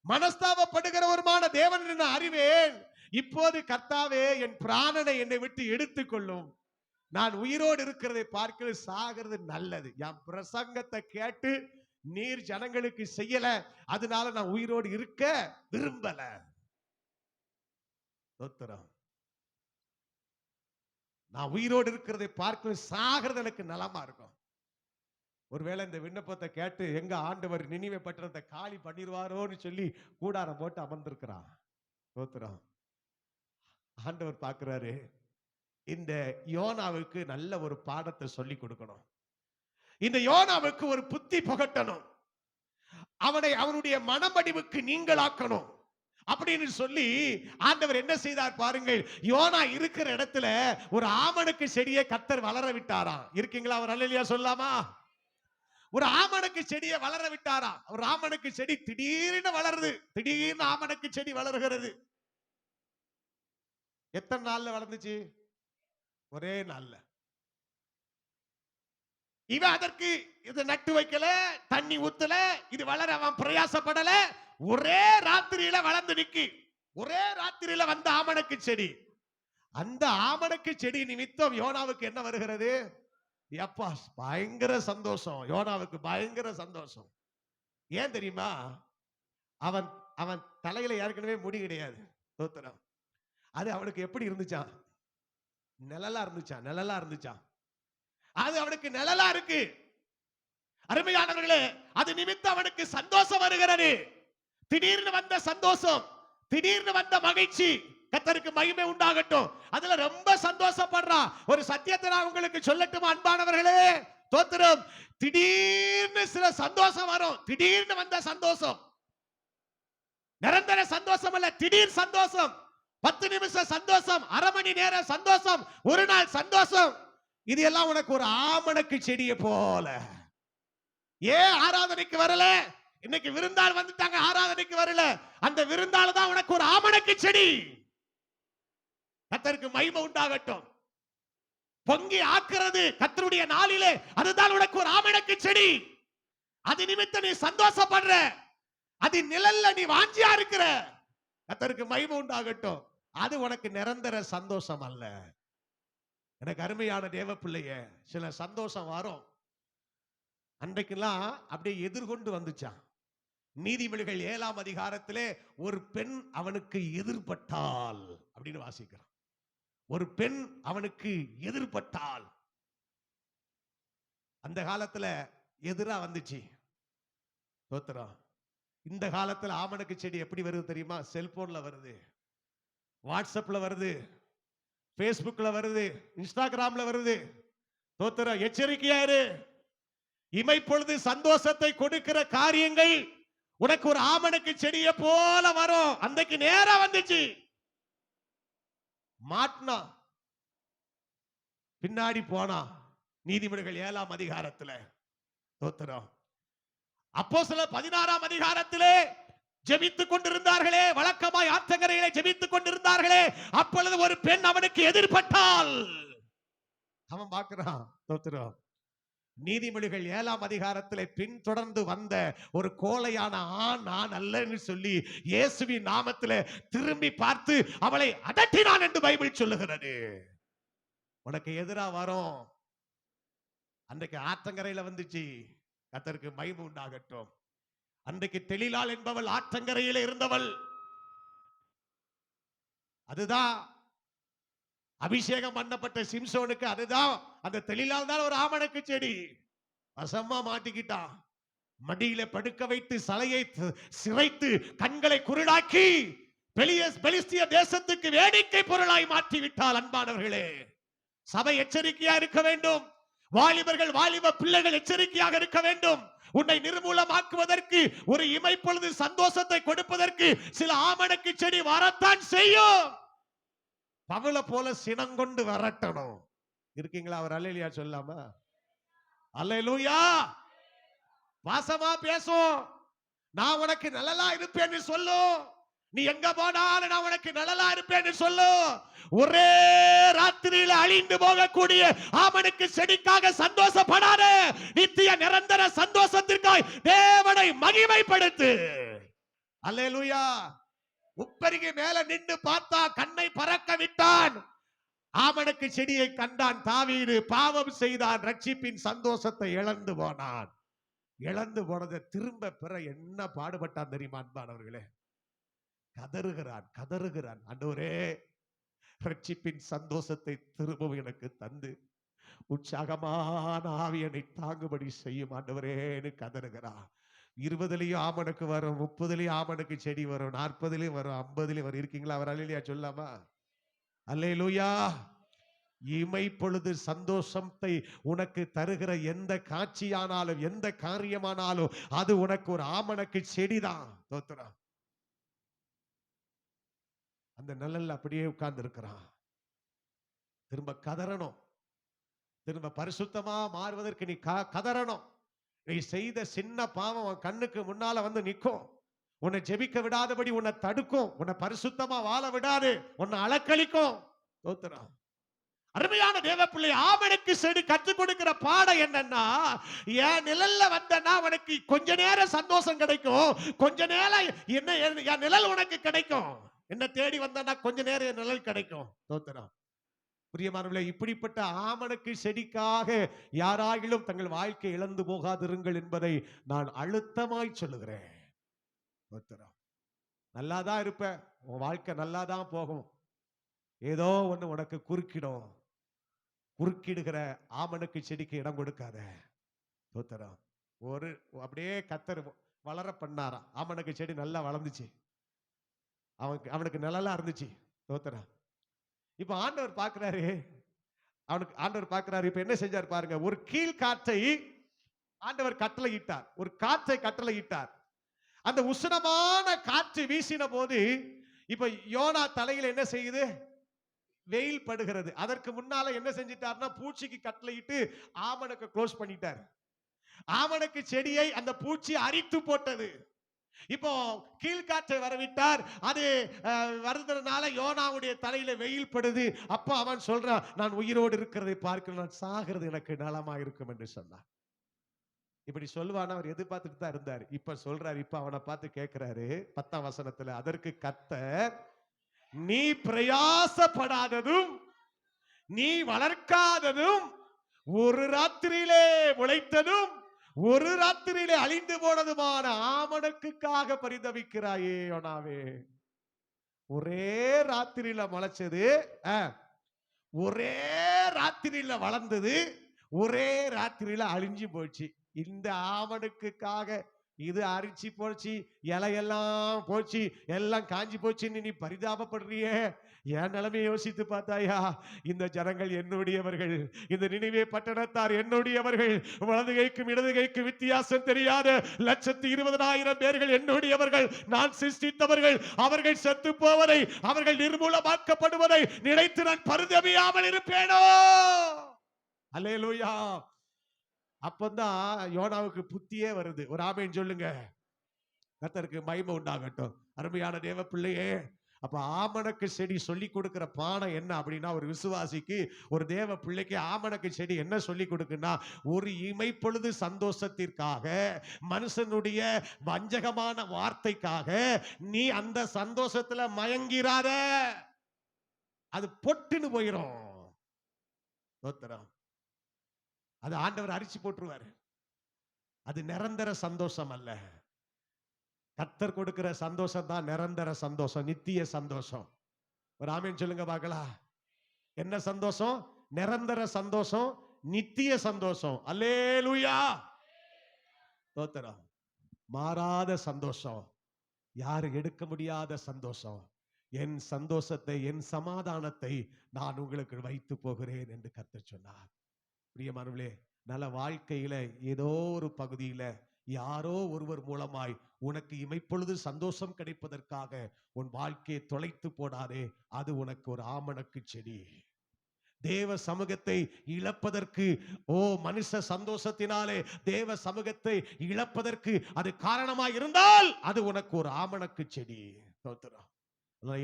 S1: மனஸ்தாபப்படுகிறவருமான தேவன் என்று அறிவேன். இப்போது கர்த்தாவே, என் பிராணனை என்னை விட்டு எடுத்துக்கொள்ளும். நான் உயிரோடு இருக்கிறதை பார்க்கிறது சாகிறது நல்லது. என் பிரசங்கத்தை கேட்டு நீர் ஜனங்களுக்கு செய்யல, அதனால நான் உயிரோடு இருக்க விரும்பல. நான் உயிரோடு இருக்கிறதை பார்க்க சாகிறது எனக்கு நலமா இருக்கும். ஒருவேளை இந்த விண்ணப்பத்தை கேட்டு எங்க ஆண்டவர் நினிவே பட்டணத்தை காலி பண்ணிடுவாரோன்னு சொல்லி கூடாரம் போட்டு அமர்ந்திருக்கிறான். ஆண்டவர் பார்க்கிறாரு, இந்த யோனாவுக்கு நல்ல ஒரு பாடத்தை சொல்லி கொடுக்கணும். இந்த யோனாவுக்கு ஒரு புத்தி புகட்டணும். அவனை அவனுடைய மனமடிவுக்கு நீங்களாக்கணும் அப்படின்னு சொல்லி ஆண்டவர் என்ன செய்தார் பாருங்கள். யோனா இருக்கிற இடத்துல ஒரு ஆமணக்கு செடியை கர்த்தர் வளர விட்டாராம். இருக்கீங்களா? அவர் அல்லேலூயா சொல்லாமா? ஒரு ஆமணக்கு செடியை வளர விட்டாராம். ஒரு ஆமணக்கு செடி திடீர்னு வளருது. திடீர்னு ஆமணக்கு செடி வளர்கிறது. எத்தனை நாள்ல வளர்ந்துச்சு? ஒரே நாள்ல. இவன் அதற்கு இது நட்டு வைக்கல, தண்ணி ஊத்தல, இது வளர அவன் பிரயாசப்படல. ஒரே ராத்திரியில வளர்ந்து நிக்கி. ஒரே ராத்திரியில வந்த ஆமணக்கு செடி. அந்த ஆமணக்கு செடி நிமித்தம் யோனாவுக்கு என்ன வருகிறது? எப்பா பயங்கர சந்தோஷம். யோனாவுக்கு பயங்கர சந்தோஷம். ஏன் தெரியுமா? அவன் அவன் தலையில ஏற்கனவே முடி கிடையாது. தோத்திரம். அது அவனுக்கு எப்படி இருந்துச்சான்? நிழலா இருந்துச்சான். நிழலா இருந்துச்சான். அது அவனுக்கு நிழலா இருக்கு. அருமையானவர்களே, அது நிமித்தம் அவனுக்கு சந்தோஷம் வருகிறது. திடீர்னு வந்த சந்தோஷம், திடீர்னு வந்த மகிழ்ச்சி. கர்த்தருக்கு மகிமை உண்டாகட்டும். அதுல ரொம்ப சந்தோஷப்படுறான். ஒரு சத்தியத்தை நான் உங்களுக்கு சொல்லட்டும் அன்பானவர்களே, தோத்திரம். திடீர்னு சில சந்தோஷம் வரும். திடீர்னு வந்த சந்தோஷம் நிரந்தர சந்தோஷம் அல்ல, திடீர் சந்தோஷம். 10 நிமிஷம் சந்தோஷம், அரை மணி நேரம் சந்தோஷம், ஒரு நாள் சந்தோஷம். இது எல்லாம் உனக்கு ஒரு ஆமணக்கு செடியை போல. ஏன் ஆராதனைக்கு வரல? இன்னைக்கு விருந்தாள் வந்துட்டாங்க, ஆராதனைக்கு வரல. அந்த விருந்தாள் தான் உனக்கு ஒரு ஆமணக்கு செடி. கர்த்தருக்கு மகிமை உண்டாகட்டும். பொங்கி ஆக்குறது கர்த்தருடைய நாளிலே, அதுதான் உனக்கு ஒரு ஆமணக்கு செடி. அது நிமித்தம் நீ சந்தோஷப்படுற, அது நிழல்ல நீ வாஞ்சியா இருக்கிற. கர்த்தருக்கு மகிமை உண்டாகட்டும். அது உனக்கு நிரந்தர சந்தோஷம் அல்ல. எனக்கு அருமையான தேவ பிள்ளைய, சில சந்தோஷம் வரும். அன்றைக்கெல்லாம் அப்படியே எதிர்கொண்டு வந்துச்சான். நீதிமொழிகள் 7ஆம் அதிகாரத்திலே ஒரு பெண் அவனுக்கு எதிர்பட்டாள் அப்படின்னு வாசிக்கிறான். ஒரு பெண் அவனுக்கு எதிர்பட்டாள். அந்த காலத்துல எதிரா வந்துச்சு. தோத்திரம். இந்த காலத்துல ஆமணக்கு செடி எப்படி வருது தெரியுமா? செல்போன்ல வருது, வாட்ஸ்அப்ல வருது, பேஸ்புக்ல வருது, இன்ஸ்டாகிராம்ல வருது. தோத்திரம். எச்சரிக்கையா இரு. இமைப்பொழுது சந்தோஷத்தை கொடுக்கிற காரியங்கள் உனக்கு ஒரு ஆமணக்கு செடியை போல வரும். அன்றைக்கு நேரா வந்துச்சு. மாட்டினா பின்னாடி போனா. நீதிமொழிகள் 7ஆம் அதிகாரத்துல. தோத்திரம். அப்போஸ்தலர் 16ஆம் அதிகாரத்திலே ஜெபித்துக் கொண்டிருந்தார்களே, வழக்கமாய் ஆற்றங்கரையிலே ஜெபித்துக் கொண்டிருந்தார்களே, அப்பொழுது ஒரு பெண் அவனுக்கு எதிர்பட்டாள். அவன் பார்க்கிறான். தோத்திரம். நீதிமொழிகள் 7ஆம் அதிகாரத்திலே பின்தொடர்ந்து வந்த ஒரு கோழையான ஆண் நான் அல்லன்னு சொல்லி இயேசுவின் நாமத்திலே திரும்பி பார்த்து அவளை அதட்டினான் என்று பைபிள் சொல்லுகிறது. உனக்கு எதிரா வரும். அன்றைக்கு ஆற்றங்கரையில வந்துச்சு. கர்த்தருக்கு மகிமை உண்டாகட்டும். அன்றைக்கு தெளிலாள் என்பவள் ஆற்றங்கரையில இருந்தவள். அதுதான் அபிஷேகம் பண்ணப்பட்ட சிம்சோனுக்கு. அதுதான் அந்த தெளிலால் தான் ஒரு ஆமணக்கு செடி. வசமா மாட்டிக்கிட்டான். மடியில படுக்க வைத்து சலையை சிரைத்து கண்களை குருடாக்கி பெலிஸ்திய தேசத்துக்கு வேடிக்கை பொருளாய் மாற்றி விட்டால். அன்பானவர்களே, சபை எச்சரிக்கையா இருக்க வேண்டும். வாலிபர்கள், வாலிப பிள்ளைகள் எச்சரிக்கையாக இருக்க வேண்டும். உன்னை நிர்மூலமாக்குவதற்கு, ஒரு இமைப்பொழுது சந்தோஷத்தை கொடுப்பதற்கு சில ஆமணக்கு செடி வரத்தான் செய்யும். பவுல போல சினங்கொண்டு வரட்டணும். இருக்கீங்களா? அவர் அல்லேலூயா சொல்லாமா? அல்லேலூயா. வாசமா பேசும். நான் உனக்கு நல்லலா இருப்பேன்னு சொல்லும். நீ எங்க போனாலும் நான் உனக்கு நல்லலா இருப்பேன்னு சொல்லு. ஒரே ராத்திரியில அழிந்து போகக்கூடிய ஆமணக்கு செடிக்காக சந்தோஷப்படாத. நித்திய நிரந்தர சந்தோஷத்திற்காக தேவனை மகிமைப்படுத்து. அல்லேலூயா. உப்பரிகை மேல நின்று பார்த்தா கண்ணை பறக்க விட்டான். ஆமணக்கு செடியை கண்டான் தாவீது. பாவம் செய்தான், ரட்சிப்பின் சந்தோஷத்தை இழந்து போனான். இழந்து போனதை திரும்ப பெற என்ன பாடுபட்டான் தெரியுமா அன்பானவர்களே? கதறுகிறான், கதறுகிறான். ஆண்டவரே, ரட்சிப்பின் சந்தோஷத்தை திரும்பவும் எனக்கு தந்து உற்சாகமான ஆவியனை தாங்குபடி செய்யும் ஆண்டவரேன்னு கதறுகிறான். 20லயும் ஆமணக்கு வரும், 30லயும் ஆமணக்கு செடி வரும், 40லயும் வரும், 50லயும் வரும். இருக்கீங்களா? அவர் அல்லேலூயா சொல்லாமா? அல்லேலூயா. இமை பொழுது சந்தோஷத்தை உனக்கு தருகிற எந்த காட்சியானாலும் எந்த காரியமானாலும் அது உனக்கு ஒரு ஆமணக்கு செடிதான். தோத்திரம். அந்த நிழல்ல அப்படியே உட்கார்ந்து இருக்கிறான். திரும்ப கதறணும். திரும்ப பரிசுத்தமா மாறுவதற்கு நீ கதறணும். நீ செய்த சின்ன பாவம் உன் கண்ணுக்கு முன்னால வந்து நிற்கும். உன்னை ஜெபிக்க விடாதபடி உன்னை தடுக்கும். உன்னை பரிசுத்தமா வாழ விடாது. உன்னை அலக்களிக்கும். தோத்திரம். அருமையான தேவ பிள்ளை, ஆமணக்கு செடி கற்றுக் கொடுக்கிற பாடம் என்னன்னா, என் நிழல்ல வந்தனா உனக்கு கொஞ்ச நேரம் சந்தோஷம் கிடைக்கும். கொஞ்ச நேரம் என்ன என் நிழல் உனக்கு கிடைக்கும். என்ன தேடி வந்தனா கொஞ்ச நேரம் என் நிழல் கிடைக்கும். தோத்திரம். பிரியமானவர்களே, இப்படிப்பட்ட ஆமணக்கு செடிக்காக யாராகிலும் தங்கள் வாழ்க்கை இழந்து போகாதிருங்கள் என்பதை நான் அழுத்தமாய் சொல்லுகிறேன். நல்லாதான் இருப்ப, உன் வாழ்க்கை நல்லாதான் போகும். ஏதோ ஒண்ணு உனக்கு குறுக்கிடும். குறுக்கிடுகிற ஆமணக்கு செடிக்கு இடம் கொடுக்காத. தோத்திரம். ஒரு அப்படியே கத்தர் வளர பண்ணாராம். ஆமணக்கு செடி நல்லா வளர்ந்துச்சு. அவனுக்கு நிழலா இருந்துச்சு. தோத்திரம். இப்ப ஆண்டவர் பார்க்கிறாரு. ஆண்டவர் பார்க்கிறாரு. இப்ப என்ன செஞ்சார் பாருங்க. ஒரு கீழ் காற்றை ஆண்டவர் கட்டளையிட்டார். ஒரு காற்றை கட்டளையிட்டார். அந்த உஷ்ணமான காற்று வீசின போது இப்ப யோனா தலையில என்ன செய்யுது? வெயில் படுகிறது. அதற்கு முன்னால என்ன செஞ்சிட்டார்னா, பூச்சிக்கு கட்டளையிட்டு ஆமணக்கு க்ளோஸ் பண்ணிட்டார். ஆமணக்கு செடியை அந்த பூச்சி அரித்து போட்டது. இப்போ கீழ்காற்றை வரவிட்டார். அது வருதுனால யோனாவுடைய தலையில வெயில் படுது. அப்ப அவன் சொல்றான், நான் உயிரோடு இருக்கிறதை பார்க்க நான் சாகிறது எனக்கு நலமா இருக்கும் என்று சொன்னான். இப்படி சொல்லுவான அவர் எதிர்பார்த்துட்டு தான் இருந்தார். இப்ப சொல்றாரு. இப்ப அவனை பார்த்து கேட்கிறாரு 10ஆம் வசனத்துல, அதற்கு கர்த்தர், நீ பிரயாசப்படாததும் நீ வளர்க்காததும் ஒரு ராத்திரியிலே முளைத்ததும் ஒரு ராத்திரியிலே அழிந்து போனதுமான ஆமணக்குக்காக பரிதவிக்கிறாயே யோனாவே. ஒரே ராத்திரியில முளைச்சது, ஒரே ராத்திரியில வளர்ந்தது, ஒரே ராத்திரியில அழிஞ்சு போச்சு. இந்த ஆமணக்குக்காக இது அரிச்சு போச்சு, இலையெல்லாம் போச்சு, எல்லாம் காஞ்சி போச்சுன்னு நீ பரிதாபப்படுறியே. என் நிலைமையை யோசித்து பார்த்தாயா? இந்த ஜனங்கள் என்னுடையவர்கள், இந்த நினைவே பட்டணத்தார் என்னுடையவர்கள். வலது கைக்கும் இடது கைக்கும் வித்தியாசம் தெரியாத 1,20,000 பேர்கள் என்னுடையவர்கள். நான் சிருஷ்டித்தவர்கள். அவர்கள் செத்து போவதை, அவர்கள் நிர்மூலமாக்கப்படுவதை நினைத்து நான் பரிதபியாமல் இருப்பேனோ? அல்லேலூயா. அப்பதான் யோனாவுக்கு புத்தியே வருது. ஒரு ஆமென் சொல்லுங்க. கர்த்தருக்கு மகிமை உண்டாகட்டும். அருமையான தேவ பிள்ளையே, அப்ப ஆமணக்கு செடி சொல்லி கொடுக்கிற பாடம் என்ன அப்படின்னா, ஒரு விசுவாசிக்கு, ஒரு தேவ பிள்ளைக்கு ஆமணக்கு செடி என்ன சொல்லி கொடுக்குன்னா, ஒரு இமைப்பொழுது சந்தோஷத்திற்காக, மனுஷனுடைய வஞ்சகமான வார்த்தைக்காக நீ அந்த சந்தோஷத்துல மயங்கிறாத. அது பொட்டுன்னு போயிடும். அது ஆண்டவர் அரிச்சு போட்டுருவாரு. அது நிரந்தர சந்தோஷம் அல்ல. கர்த்தர் கொடுக்கிற சந்தோஷம் தான் நிரந்தர சந்தோஷம், நித்திய சந்தோஷம். ஒரு ஆமென் சொல்லுங்க பார்க்கலாம். என்ன சந்தோஷம்? நிரந்தர சந்தோஷம், நித்திய சந்தோஷம். அல்லேலூயா. ஸ்தோத்திரம். மாறாத சந்தோஷம், யாரும் எடுக்க முடியாத சந்தோஷம். என் சந்தோஷத்தை, என் சமாதானத்தை நான் உங்களுக்கு வைத்து போகிறேன் என்று கர்த்தர் சொன்னார். பிரியமானவர்களே, நல்ல வாழ்க்கையில ஏதோ ஒரு பகுதியில யாரோ ஒருவர் மூலமாய் உனக்கு இமைப்பொழுது சந்தோஷம் கிடைப்பதற்காக உன் வாழ்க்கையை தொலைத்து போடாதே. அது உனக்கு ஒரு ஆமணக்கு செடி. தேவ சமூகத்தை இழப்பதற்கு, மனுஷ சந்தோஷத்தினாலே தேவ சமூகத்தை இழப்பதற்கு அது காரணமாய் இருந்தால் அது உனக்கு ஒரு ஆமணக்கு செடி.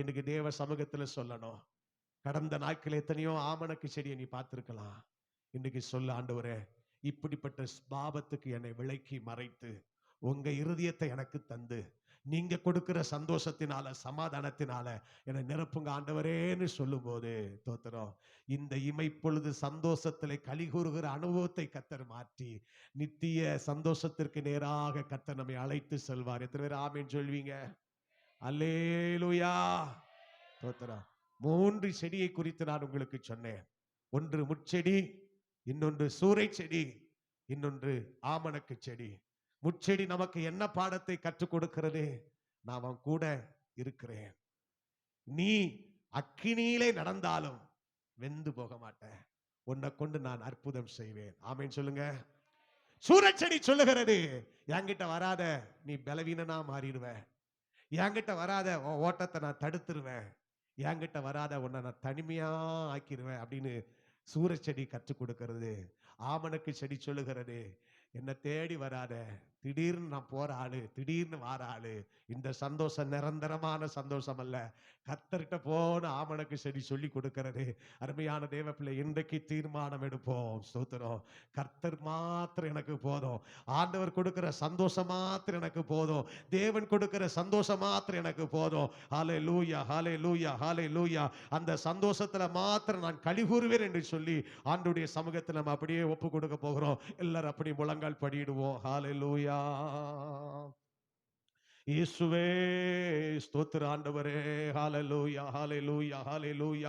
S1: இன்னைக்கு தேவ சமூகத்துல சொல்லணும். கடந்த நாட்கள் எத்தனையோ ஆமணக்கு செடியை நீ பார்த்திருக்கலாம். இன்னைக்கு சொல்ல, ஆண்டவரே, இப்படிப்பட்ட பாவத்துக்கு என்னை விலக்கி மறைத்து உங்க இருதயத்தை எனக்கு தந்து நீங்க கொடுக்கிற சந்தோஷத்தினால, சமாதானத்தினால என்னை நிரப்புங்க ஆண்டவரேன்னு சொல்லும் போது, தோத்திரம், இந்த இமைப்பொழுது சந்தோஷத்திலே களி கூறுகிற அனுபவத்தை கர்த்தர் மாற்றி நித்திய சந்தோஷத்திற்கு நேராக கர்த்தர் நம்மை அழைத்து செல்வார். எத்தனை பேர் ஆமென் சொல்வீங்க? அல்லேலூயா. தோத்திரம். 3 செடியை குறித்து நான் உங்களுக்கு சொன்னேன். ஒன்று முட்செடி, இன்னொன்று சூறை செடி, இன்னொன்று ஆமணக்கு செடி. முட்செடி நமக்கு என்ன பாடத்தை கற்றுக் கொடுக்கிறது? நான் அவன் கூட இருக்கிறேன். நீ அக்கினியிலே நடந்தாலும், வெந்து போக மாட்டேன், உன்னை கொண்டு நான் அற்புதம் செய்வேன். ஆமென் சொல்லுங்க. சூரச்செடி சொல்லுகிறது, என்கிட்ட வராத, நீ பலவீனனா மாறிடுவ. என்கிட்ட வராத, உன் ஓட்டத்தை நான் தடுத்துருவேன். என்கிட்ட வராத, உன்னை நான் தனிமையா ஆக்கிடுவேன் அப்படின்னு சூரச்செடி கற்றுக் கொடுக்கிறது. ஆமணக்கு செடி சொல்லுகிறது, என்ன தேடி வராத, திடீர்னு நான் போற ஆளு, திடீர்னு வார ஆளு. இந்த சந்தோஷம் நிரந்தரமான சந்தோஷம் அல்ல. கர்த்தர்கிட்ட போன ஆமணக்கு செடி சொல்லி கொடுக்கிறது. அருமையான தேவ பிள்ளை, இன்றைக்கு தீர்மானம் எடுப்போம். ஸ்தோத்திரம். கர்த்தர் மாத்திரம் எனக்கு போதும். ஆண்டவர் கொடுக்கிற சந்தோஷம் மாத்திரம் எனக்கு போதும். தேவன் கொடுக்கிற சந்தோஷம் மாத்திரம் எனக்கு போதும். ஹல்லேலூயா, ஹல்லேலூயா, ஹல்லேலூயா. அந்த சந்தோஷத்துல மாத்திரம் நான் களிகூறுவேன் என்று சொல்லி ஆண்டவருடைய சமூகத்தில் நம்ம அப்படியே ஒப்பு கொடுக்க போகிறோம். எல்லாரும் அப்படி முழங்கால் படியிடுவோம். ஹல்லேலூயா. இயேசுவே ஸ்தோத்திர ஆண்டவரே. ஹல்லேலூயா, ஹல்லேலூயா, ஹல்லேலூயா.